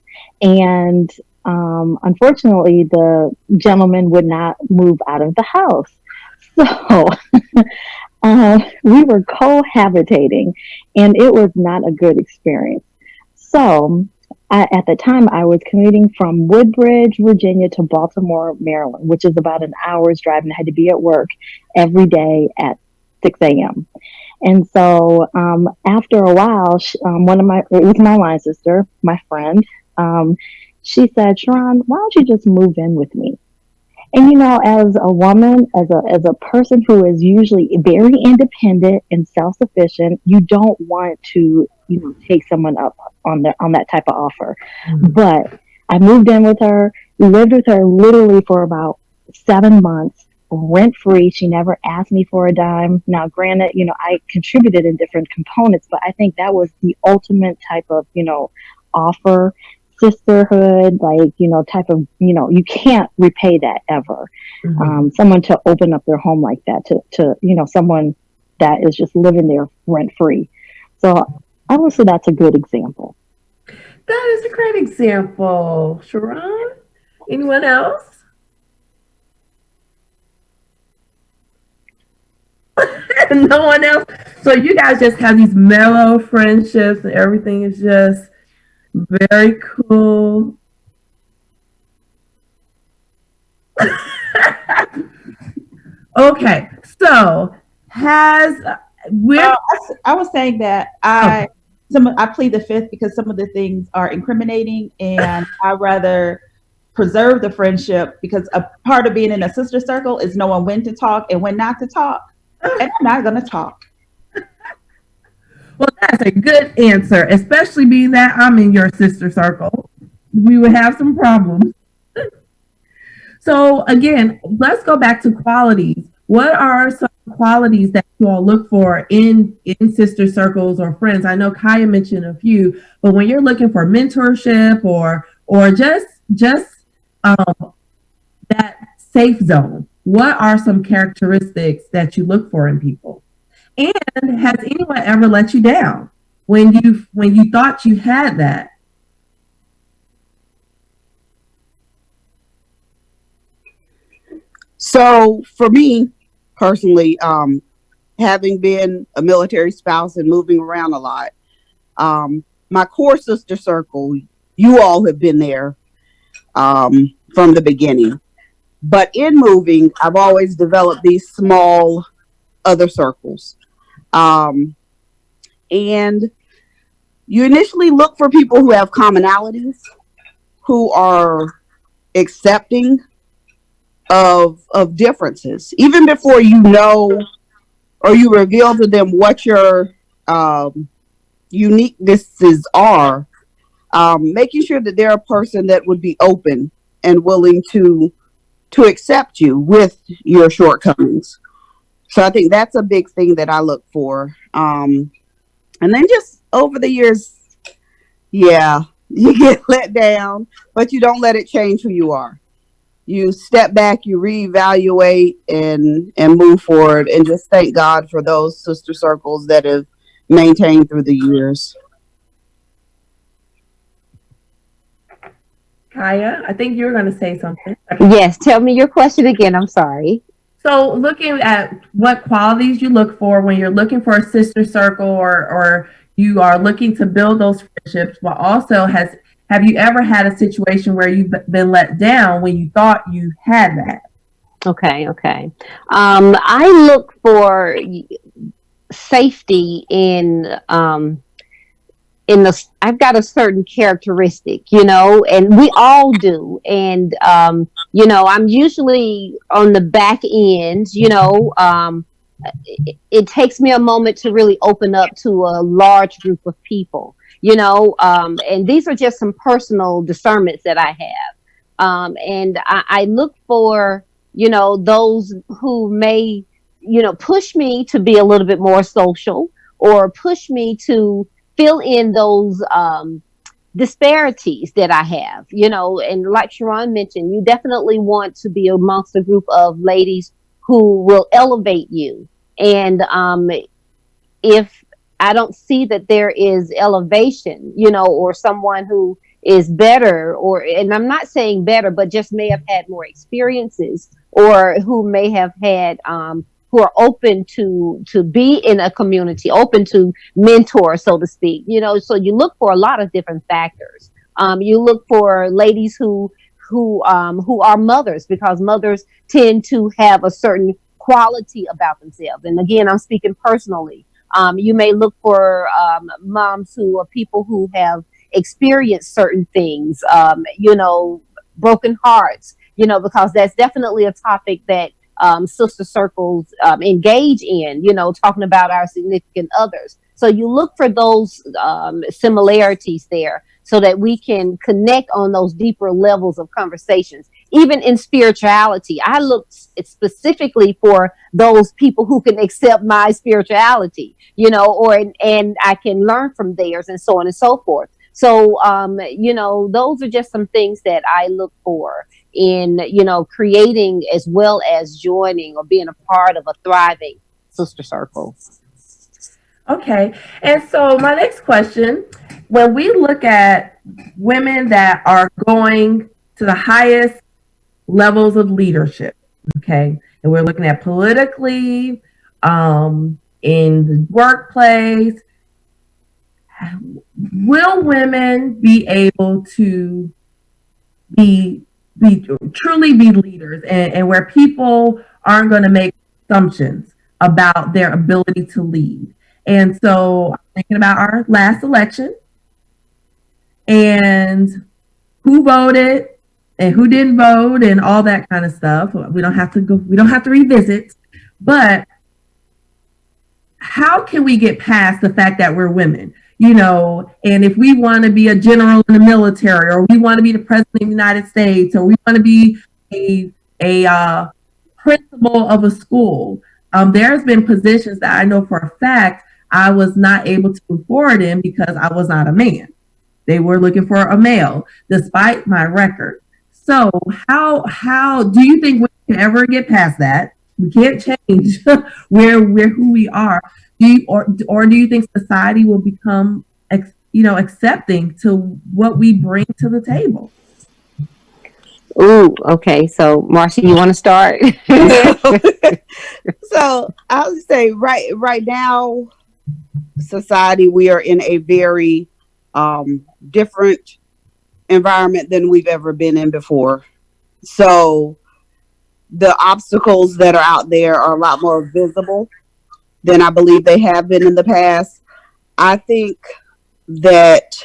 and unfortunately, the gentleman would not move out of the house. So we were cohabitating, and it was not a good experience. So at the time, I was commuting from Woodbridge, Virginia to Baltimore, Maryland, which is about an hour's drive, and I had to be at work every day at 6 a.m. And so after a while, it was my line sister, my friend, she said, "Sharon, why don't you just move in with me?" And as a woman, as a person who is usually very independent and self-sufficient, you don't want to, take someone up on that type of offer. Mm-hmm. But I moved in with her, lived with her literally for about 7 months, rent-free. She never asked me for a dime. Now, granted, I contributed in different components, but I think that was the ultimate type of, offer. Sisterhood, type of, you can't repay that ever. Mm-hmm. Someone to open up their home like that to someone that is just living there rent free. So I would say that's a good example. That is a great example. Sharon, anyone else? No one else. So you guys just have these mellow friendships and everything is just very cool. Okay, so has with I was saying that I plead the fifth because some of the things are incriminating, and I rather preserve the friendship because a part of being in a sister circle is knowing when to talk and when not to talk, and I'm not going to talk. Well, that's a good answer, especially being that I'm in your sister circle. We would have some problems. So again, let's go back to qualities. What are some qualities that you all look for in sister circles or friends? I know Kaya mentioned a few, but when you're looking for mentorship or just that safe zone, what are some characteristics that you look for in people? And has anyone ever let you down when you thought you had that? So for me personally, having been a military spouse and moving around a lot, my core sister circle, you all have been there from the beginning. But in moving, I've always developed these small other circles. Um, and you initially look for people who have commonalities, who are accepting of differences, even before you know or you reveal to them what your uniquenesses are. Making sure that they're a person that would be open and willing to accept you with your shortcomings. So I think that's a big thing that I look for. And then just over the years, yeah, you get let down, but you don't let it change who you are. You step back, you reevaluate, and move forward, and just thank God for those sister circles that have maintained through the years. Kaya, I think you were going to say something. Yes, tell me your question again. I'm sorry. So, looking at what qualities you look for when you're looking for a sister circle or you are looking to build those friendships, but also have you ever had a situation where you've been let down when you thought you had that? Okay. I look for safety in the I've got a certain characteristic, and we all do. And I'm usually on the back end, it takes me a moment to really open up to a large group of people, and these are just some personal discernments that I have. And I look for, those who may, push me to be a little bit more social or push me to fill in those disparities that I have, and like Sharon mentioned, you definitely want to be amongst a group of ladies who will elevate you. And if I don't see that there is elevation, or someone who is better, and I'm not saying better, but just may have had more experiences, or who may have had, who are open to be in a community, open to mentor, so to speak. So you look for a lot of different factors. You look for ladies who are mothers, because mothers tend to have a certain quality about themselves. And again, I'm speaking personally. You may look for moms who are people who have experienced certain things, broken hearts, because that's definitely a topic that sister circles engage in, talking about our significant others. So you look for those similarities there so that we can connect on those deeper levels of conversations. Even in spirituality, I look specifically for those people who can accept my spirituality, and I can learn from theirs, and so on and so forth. So, those are just some things that I look for in, creating as well as joining or being a part of a thriving sister circle. Okay. And so my next question, when we look at women that are going to the highest levels of leadership, okay, and we're looking at politically, in the workplace, will women be able to be truly be leaders, and where people aren't going to make assumptions about their ability to lead? And so I'm thinking about our last election and who voted and who didn't vote and all that kind of stuff. We don't have to revisit, but how can we get past the fact that we're women? And if we want to be a general in the military, or we want to be the president of the United States, or we want to be a principal of a school, there's been positions that I know for a fact I was not able to move forward in because I was not a man. They were looking for a male, despite my record. So how do you think we can ever get past that? We can't change we're who we are. Or do you think society will become accepting to what we bring to the table? Ooh, okay. So Marcia, you want to start? So I would say right now, society, we are in a very different environment than we've ever been in before. So the obstacles that are out there are a lot more visible than I believe they have been in the past. I think that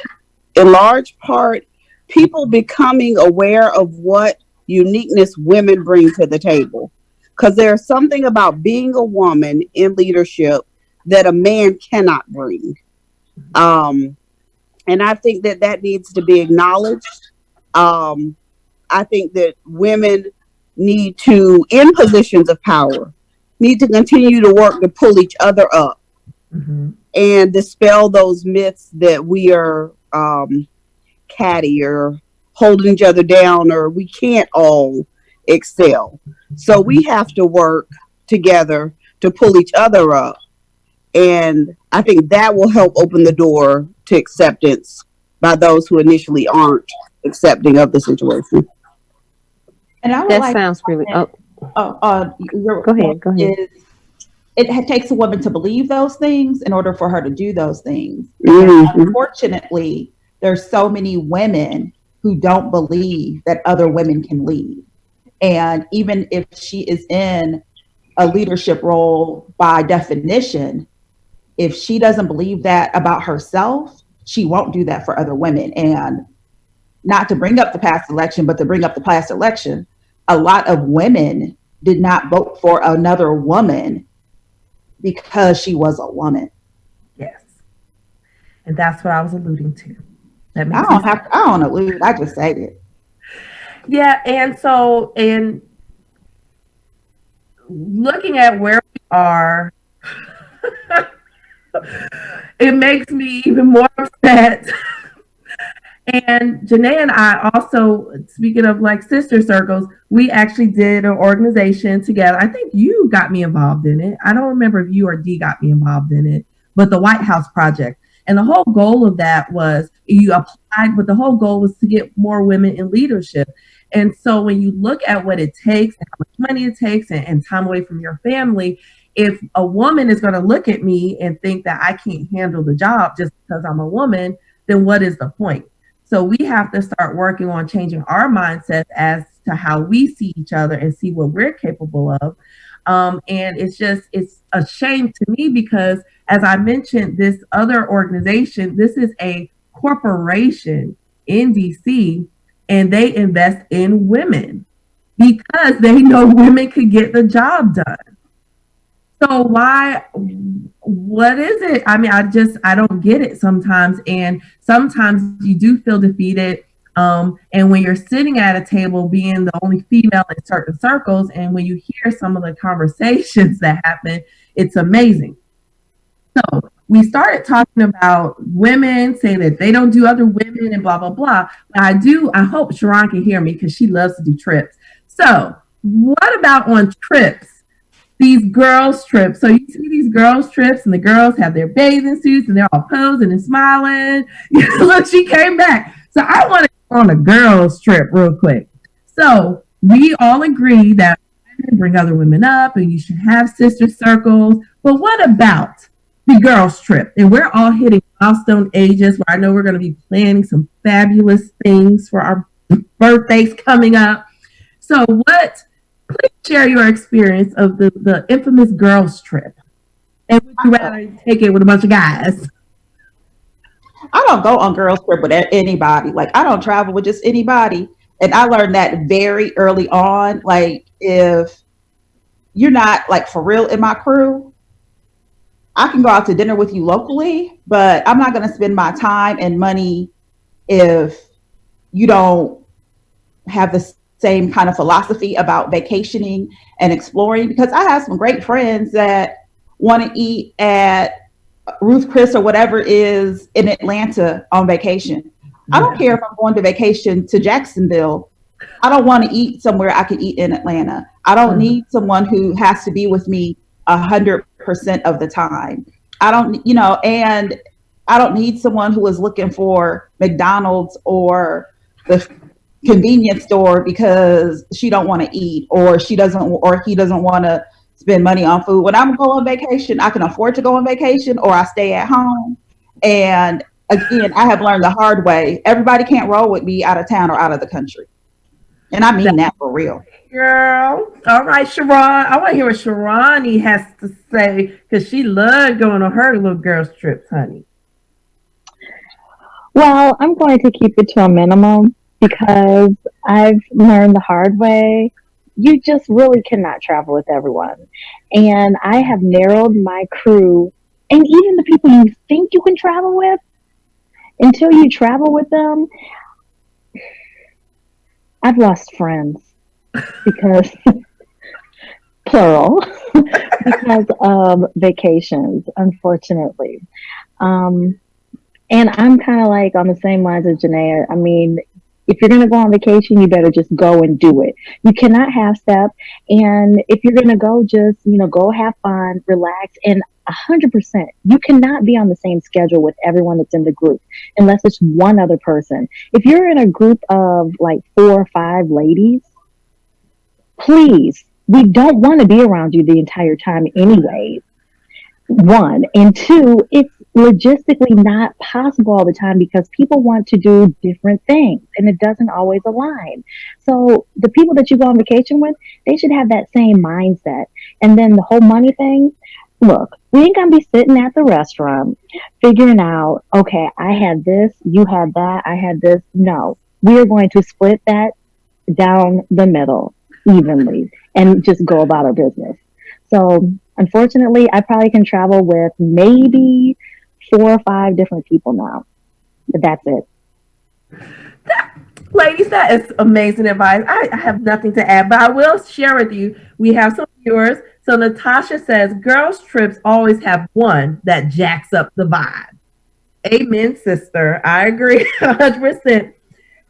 in large part, people becoming aware of what uniqueness women bring to the table. Because there's something about being a woman in leadership that a man cannot bring. And I think that needs to be acknowledged. I think that women need to, in positions of power, need to continue to work to pull each other up and dispel those myths that we are catty or holding each other down, or we can't all excel. So we have to work together to pull each other up. And I think that will help open the door to acceptance by those who initially aren't accepting of the situation. And I would that sounds really. go ahead. It takes a woman to believe those things in order for her to do those things. Mm-hmm. Unfortunately, there's so many women who don't believe that other women can lead. And even if she is in a leadership role by definition, if she doesn't believe that about herself, she won't do that for other women. And not to bring up the past election, but to bring up the past election, a lot of women did not vote for another woman because she was a woman. Yes. And that's what I was alluding to. I don't allude, I just say it. Yeah, and looking at where we are, it makes me even more upset. And Janae and I also, speaking of like sister circles, we actually did an organization together. I think you got me involved in it. I don't remember if you or Dee got me involved in it, but the White House Project. And the whole goal of that was you applied, but the whole goal was to get more women in leadership. And so when you look at what it takes and how much money it takes and time away from your family, if a woman is going to look at me and think that I can't handle the job just because I'm a woman, then what is the point? So we have to start working on changing our mindset as to how we see each other and see what we're capable of. And it's a shame to me because, as I mentioned, this other organization, this is a corporation in DC, and they invest in women because they know women could get the job done. So what is it? I mean, I don't get it sometimes. And sometimes you do feel defeated. And when you're sitting at a table being the only female in certain circles, and when you hear some of the conversations that happen, it's amazing. So we started talking about women saying that they don't do other women and blah, blah, blah. But I hope Sharon can hear me because she loves to do trips. So what about on trips? these girls trips. So you see these girls trips, and the girls have their bathing suits, and they're all posing and smiling. Look, she came back. So I want to go on a girls trip real quick. So we all agree that women bring other women up, and you should have sister circles. But what about the girls trip? And we're all hitting milestone ages where I know we're going to be planning some fabulous things for our birthdays coming up. So please share your experience of the infamous girls trip. And would you rather take it with a bunch of guys? I don't go on girls trip with anybody. Like, I don't travel with just anybody. And I learned that very early on. Like, if you're not like for real in my crew, I can go out to dinner with you locally, but I'm not going to spend my time and money if you don't have the same kind of philosophy about vacationing and exploring. Because I have some great friends that want to eat at Ruth Chris or whatever is in Atlanta on vacation. I don't care if I'm going to vacation to Jacksonville. I don't want to eat somewhere I can eat in Atlanta. I don't need someone who has to be with me 100% of the time. I don't, and I don't need someone who is looking for McDonald's or the convenience store because she don't want to eat or he doesn't want to spend money on food. When I'm going on vacation, I can afford to go on vacation or I stay at home. And again, I have learned the hard way. Everybody can't roll with me out of town or out of the country. And I mean that for real. Girl. All right, Sharon. I want to hear what Sharani has to say because she loved going on her little girls' trips, honey. Well, I'm going to keep it to a minimum because I've learned the hard way. You just really cannot travel with everyone. And I have narrowed my crew and even the people you think you can travel with until you travel with them. I've lost friends because, plural, because of vacations, unfortunately. And I'm kind of like on the same lines as Janaea. I mean, if you're going to go on vacation, you better just go and do it. You cannot half step. And if you're going to go, just, go have fun, relax, and 100%. You cannot be on the same schedule with everyone that's in the group unless it's one other person. If you're in a group of like 4 or 5 ladies, please, we don't want to be around you the entire time anyway. 1 and 2, it's logistically not possible all the time because people want to do different things and it doesn't always align. So the people that you go on vacation with, they should have that same mindset. And then the whole money thing, look, we ain't gonna be sitting at the restaurant figuring out, okay, I had this, you had that, I had this. No, we are going to split that down the middle evenly and just go about our business. So unfortunately, I probably can travel with maybe 4 or 5 different people now, but that's it. Ladies, that is amazing advice. I have nothing to add, but I will share with you. We have some viewers. So Natasha says, girls' trips always have one that jacks up the vibe. Amen, sister. I agree 100%.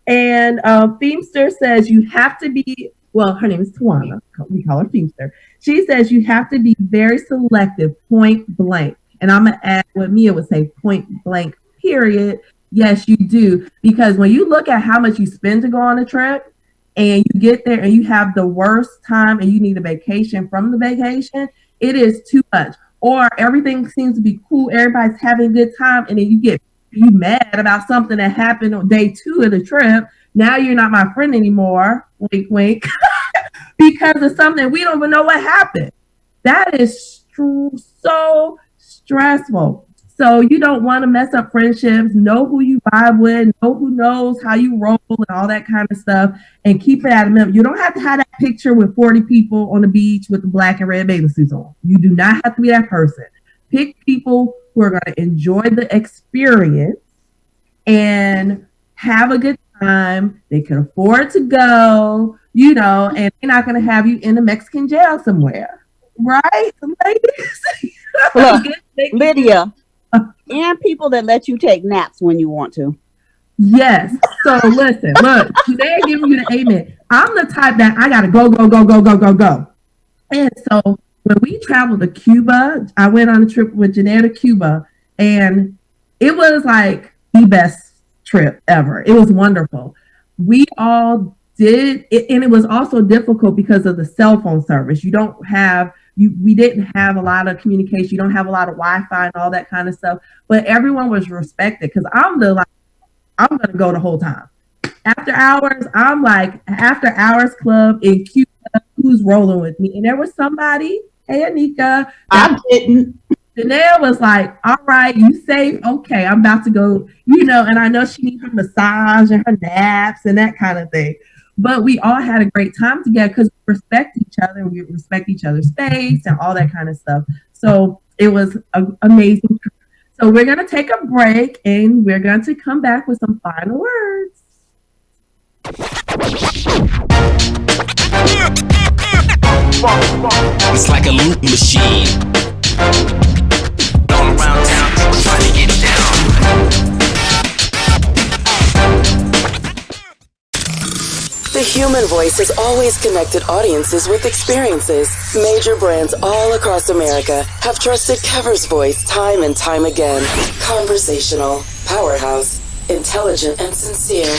And Feemster says you have to be, well, her name is Tawana. We call her Feemster. She says you have to be very selective, point blank. And I'm going to add what Mia would say, point blank, period. Yes, you do. Because when you look at how much you spend to go on a trip and you get there and you have the worst time and you need a vacation from the vacation, it is too much. Or everything seems to be cool. Everybody's having a good time. And then you mad about something that happened on day 2 of the trip. Now you're not my friend anymore. Wink, wink. Because of something we don't even know what happened. That is so stressful. So you don't want to mess up friendships. Know who you vibe with. Know who knows how you roll and all that kind of stuff. And keep it at a minimum. You don't have to have that picture with 40 people on the beach with the black and red bathing suits on. You do not have to be that person. Pick people who are going to enjoy the experience and have a good time. They can afford to go, and they're not going to have you in a Mexican jail somewhere. Right, ladies? Look, Lydia, and people that let you take naps when you want to. Yes. So listen, look, they're giving you the amen. I'm the type that I gotta go. And so when we traveled to Cuba, I went on a trip with Janae to Cuba, and it was like the best trip ever. It was wonderful. We all did it, and it was also difficult because of the cell phone service. You don't have we didn't have a lot of communication. You don't have a lot of Wi-Fi and all that kind of stuff. But everyone was respected because I'm gonna go the whole time. After hours, I'm like after hours club in Cuba. Who's rolling with me? And there was somebody. Hey, Anika. I didn't. Janelle was like, all right, you safe? Okay, I'm about to go, and I know she needs her massage and her naps and that kind of thing. But we all had a great time together because we respect each other and we respect each other's space and all that kind of stuff. So it was amazing. So we're going to take a break and we're going to come back with some final words. It's like a loop machine. All around town, people trying to get down. The human voice has always connected audiences with experiences. Major brands all across America have trusted Kever's voice time and time again. Conversational, powerhouse, intelligent, and sincere.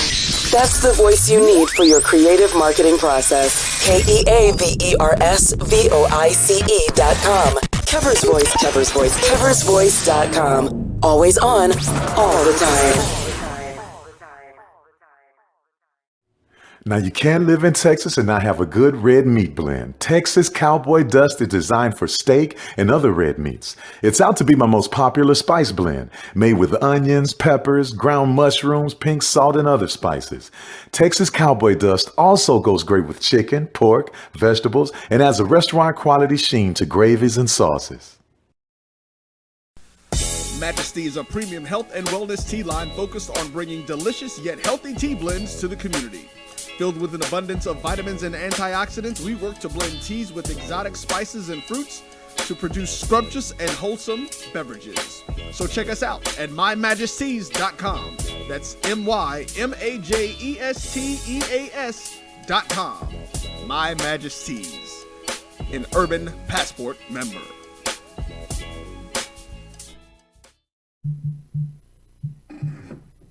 That's the voice you need for your creative marketing process. KeversVoice.com. Kever's Voice, Kever's Voice, KeversVoice.com. Always on, all the time. Now, you can't live in Texas and not have a good red meat blend. Texas Cowboy Dust is designed for steak and other red meats. It's out to be my most popular spice blend, made with onions, peppers, ground mushrooms, pink salt, and other spices. Texas Cowboy Dust also goes great with chicken, pork, vegetables, and adds a restaurant quality sheen to gravies and sauces. Majesty is a premium health and wellness tea line focused on bringing delicious yet healthy tea blends to the community. Filled with an abundance of vitamins and antioxidants, we work to blend teas with exotic spices and fruits to produce scrumptious and wholesome beverages. So check us out at mymajesties.com. That's MyMajesties.com. My Majesties, an Urban Passport member.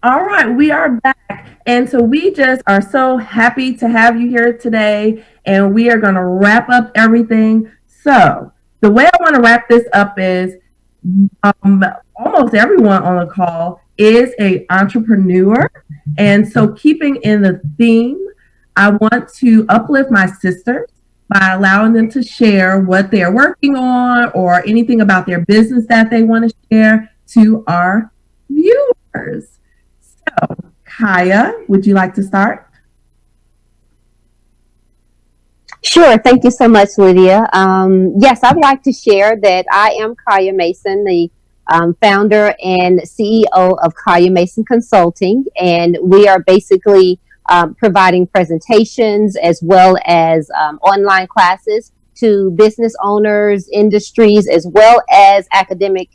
All right, we are back. And so we just are so happy to have you here today. And we are going to wrap up everything. So the way I want to wrap this up is almost everyone on the call is an entrepreneur. And so keeping in the theme, I want to uplift my sisters by allowing them to share what they're working on or anything about their business that they want to share to our viewers. So, Kaya, would you like to start? Sure. Thank you so much, Lydia. Yes, I'd like to share that I am Kaya Mason, the founder and CEO of Kaya Mason Consulting, and we are basically providing presentations as well as online classes to business owners, industries, as well as academic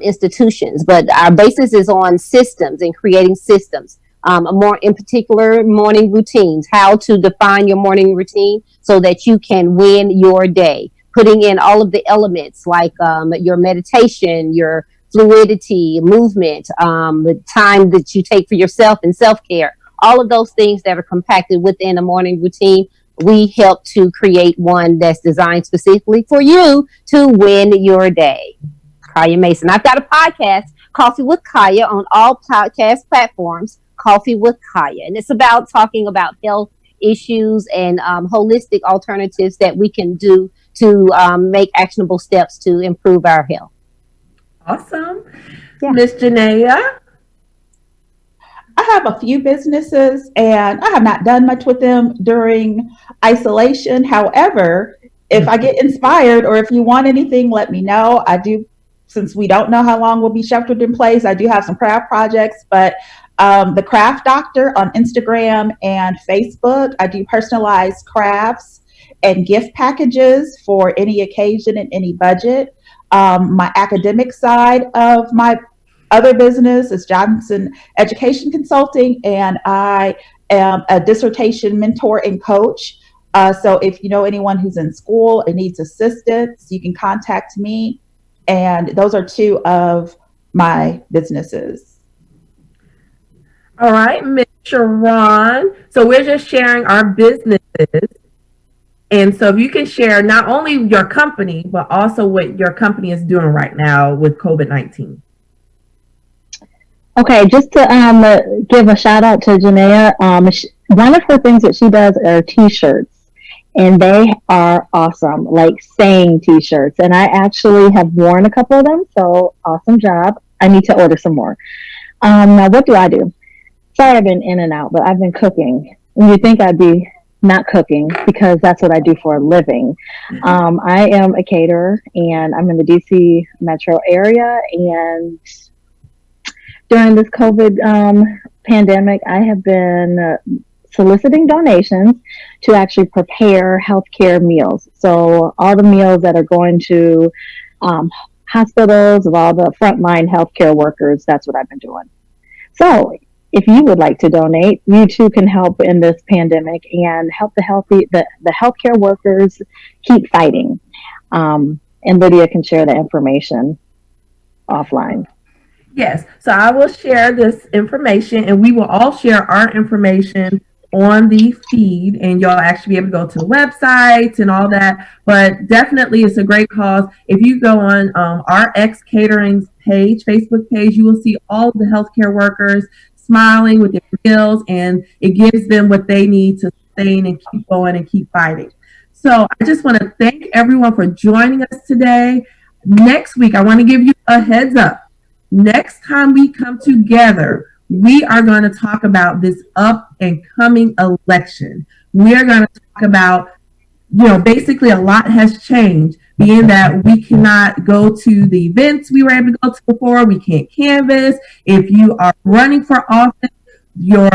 institutions. But our basis is on systems and creating systems. More in particular, morning routines, how to define your morning routine so that you can win your day, putting in all of the elements like your meditation, your fluidity, movement, the time that you take for yourself and self-care, all of those things that are compacted within a morning routine. We help to create one that's designed specifically for you to win your day. Kaya Mason. I've got a podcast, Coffee with Kaya, on all podcast platforms, Coffee with Kaya. And it's about talking about health issues and holistic alternatives that we can do to make actionable steps to improve our health. Awesome. Yeah. Miss Janaea? I have a few businesses and I have not done much with them during isolation. However, if I get inspired or if you want anything, let me know. I do. Since we don't know how long we'll be sheltered in place, I do have some craft projects, but the Craft Doctor on Instagram and Facebook, I do personalized crafts and gift packages for any occasion and any budget. My academic side of my other business is Johnson Education Consulting, and I am a dissertation mentor and coach. So if you know anyone who's in school and needs assistance, you can contact me. And those are two of my businesses. All right, Ms. Sharon. So we're just sharing our businesses. And so if you can share not only your company, but also what your company is doing right now with COVID-19. Okay, just to give a shout out to Janaea, one of her things that she does are T-shirts, and they are awesome, like saying T-shirts. And I actually have worn a couple of them, so awesome job. I need to order some more. Now, what do I do? Sorry, I've been in and out, but I've been cooking. And you think I'd be not cooking because that's what I do for a living. I am a caterer, and I'm in the DC metro area, and during this COVID pandemic, I have been soliciting donations to actually prepare healthcare meals. So all the meals that are going to hospitals, of all the frontline healthcare workers, that's what I've been doing. So if you would like to donate, you too can help in this pandemic and help the healthcare workers keep fighting. And Lydia can share the information offline. Yes, so I will share this information, and we will all share our information on the feed, and y'all actually be able to go to the websites and all that. But definitely, it's a great cause. If you go on our X Catering's page, Facebook page, you will see all of the healthcare workers smiling with their meals, and it gives them what they need to sustain and keep going and keep fighting. So I just want to thank everyone for joining us today. Next week, I want to give you a heads up. Next time we come together, we are going to talk about this up and coming election. We are going to talk about, basically a lot has changed, being that we cannot go to the events we were able to go to before. We can't canvass. If you are running for office, your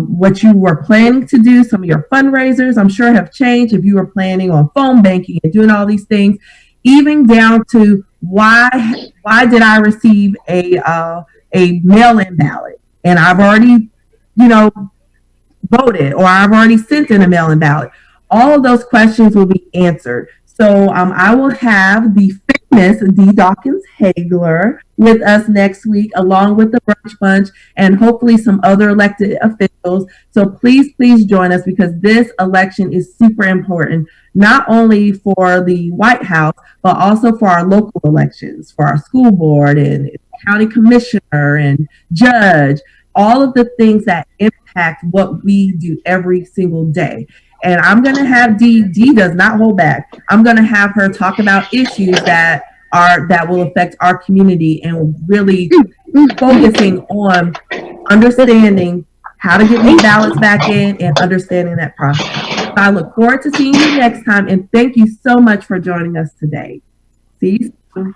what you were planning to do, some of your fundraisers, I'm sure have changed. If you were planning on phone banking and doing all these things, even down to why did I receive a mail-in ballot and I've already voted, or I've already sent in a mail-in ballot. All of those questions will be answered. So I will have the famous Dee Dawkins Hagler with us next week, along with the Brunch Bunch and hopefully some other elected officials. So please join us, because this election is super important, not only for the White House, but also for our local elections, for our school board and county commissioner and judge, all of the things that impact what we do every single day. And I'm going to have Dee does not hold back. I'm going to have her talk about issues that will affect our community, and really focusing on understanding how to get these ballots back in and understanding that process. So I look forward to seeing you next time, and thank you so much for joining us today. See you soon.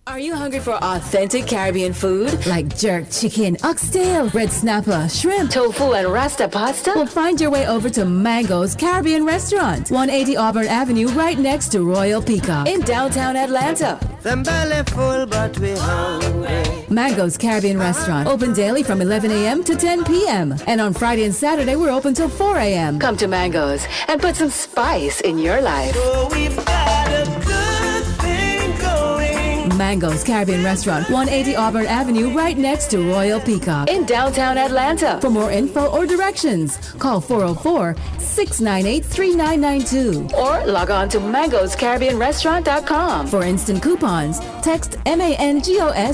Are you hungry for authentic Caribbean food like jerk chicken, oxtail, red snapper, shrimp, tofu, and rasta pasta? Well, find your way over to Mango's Caribbean Restaurant, 180 Auburn Avenue, right next to Royal Peacock in downtown Atlanta. Them belly full, but we hungry. Mango's Caribbean Restaurant, open daily from 11 a.m. to 10 p.m. And on Friday and Saturday, we're open till 4 a.m. Come to Mango's and put some spice in your life. So we've got a good thing going. Mango's Caribbean Restaurant, 180 Auburn Avenue, right next to Royal Peacock in downtown Atlanta. For more info or directions, call 404-698-3992 or log on to mangoscaribbeanrestaurant.com. For instant coupons, text MANGOS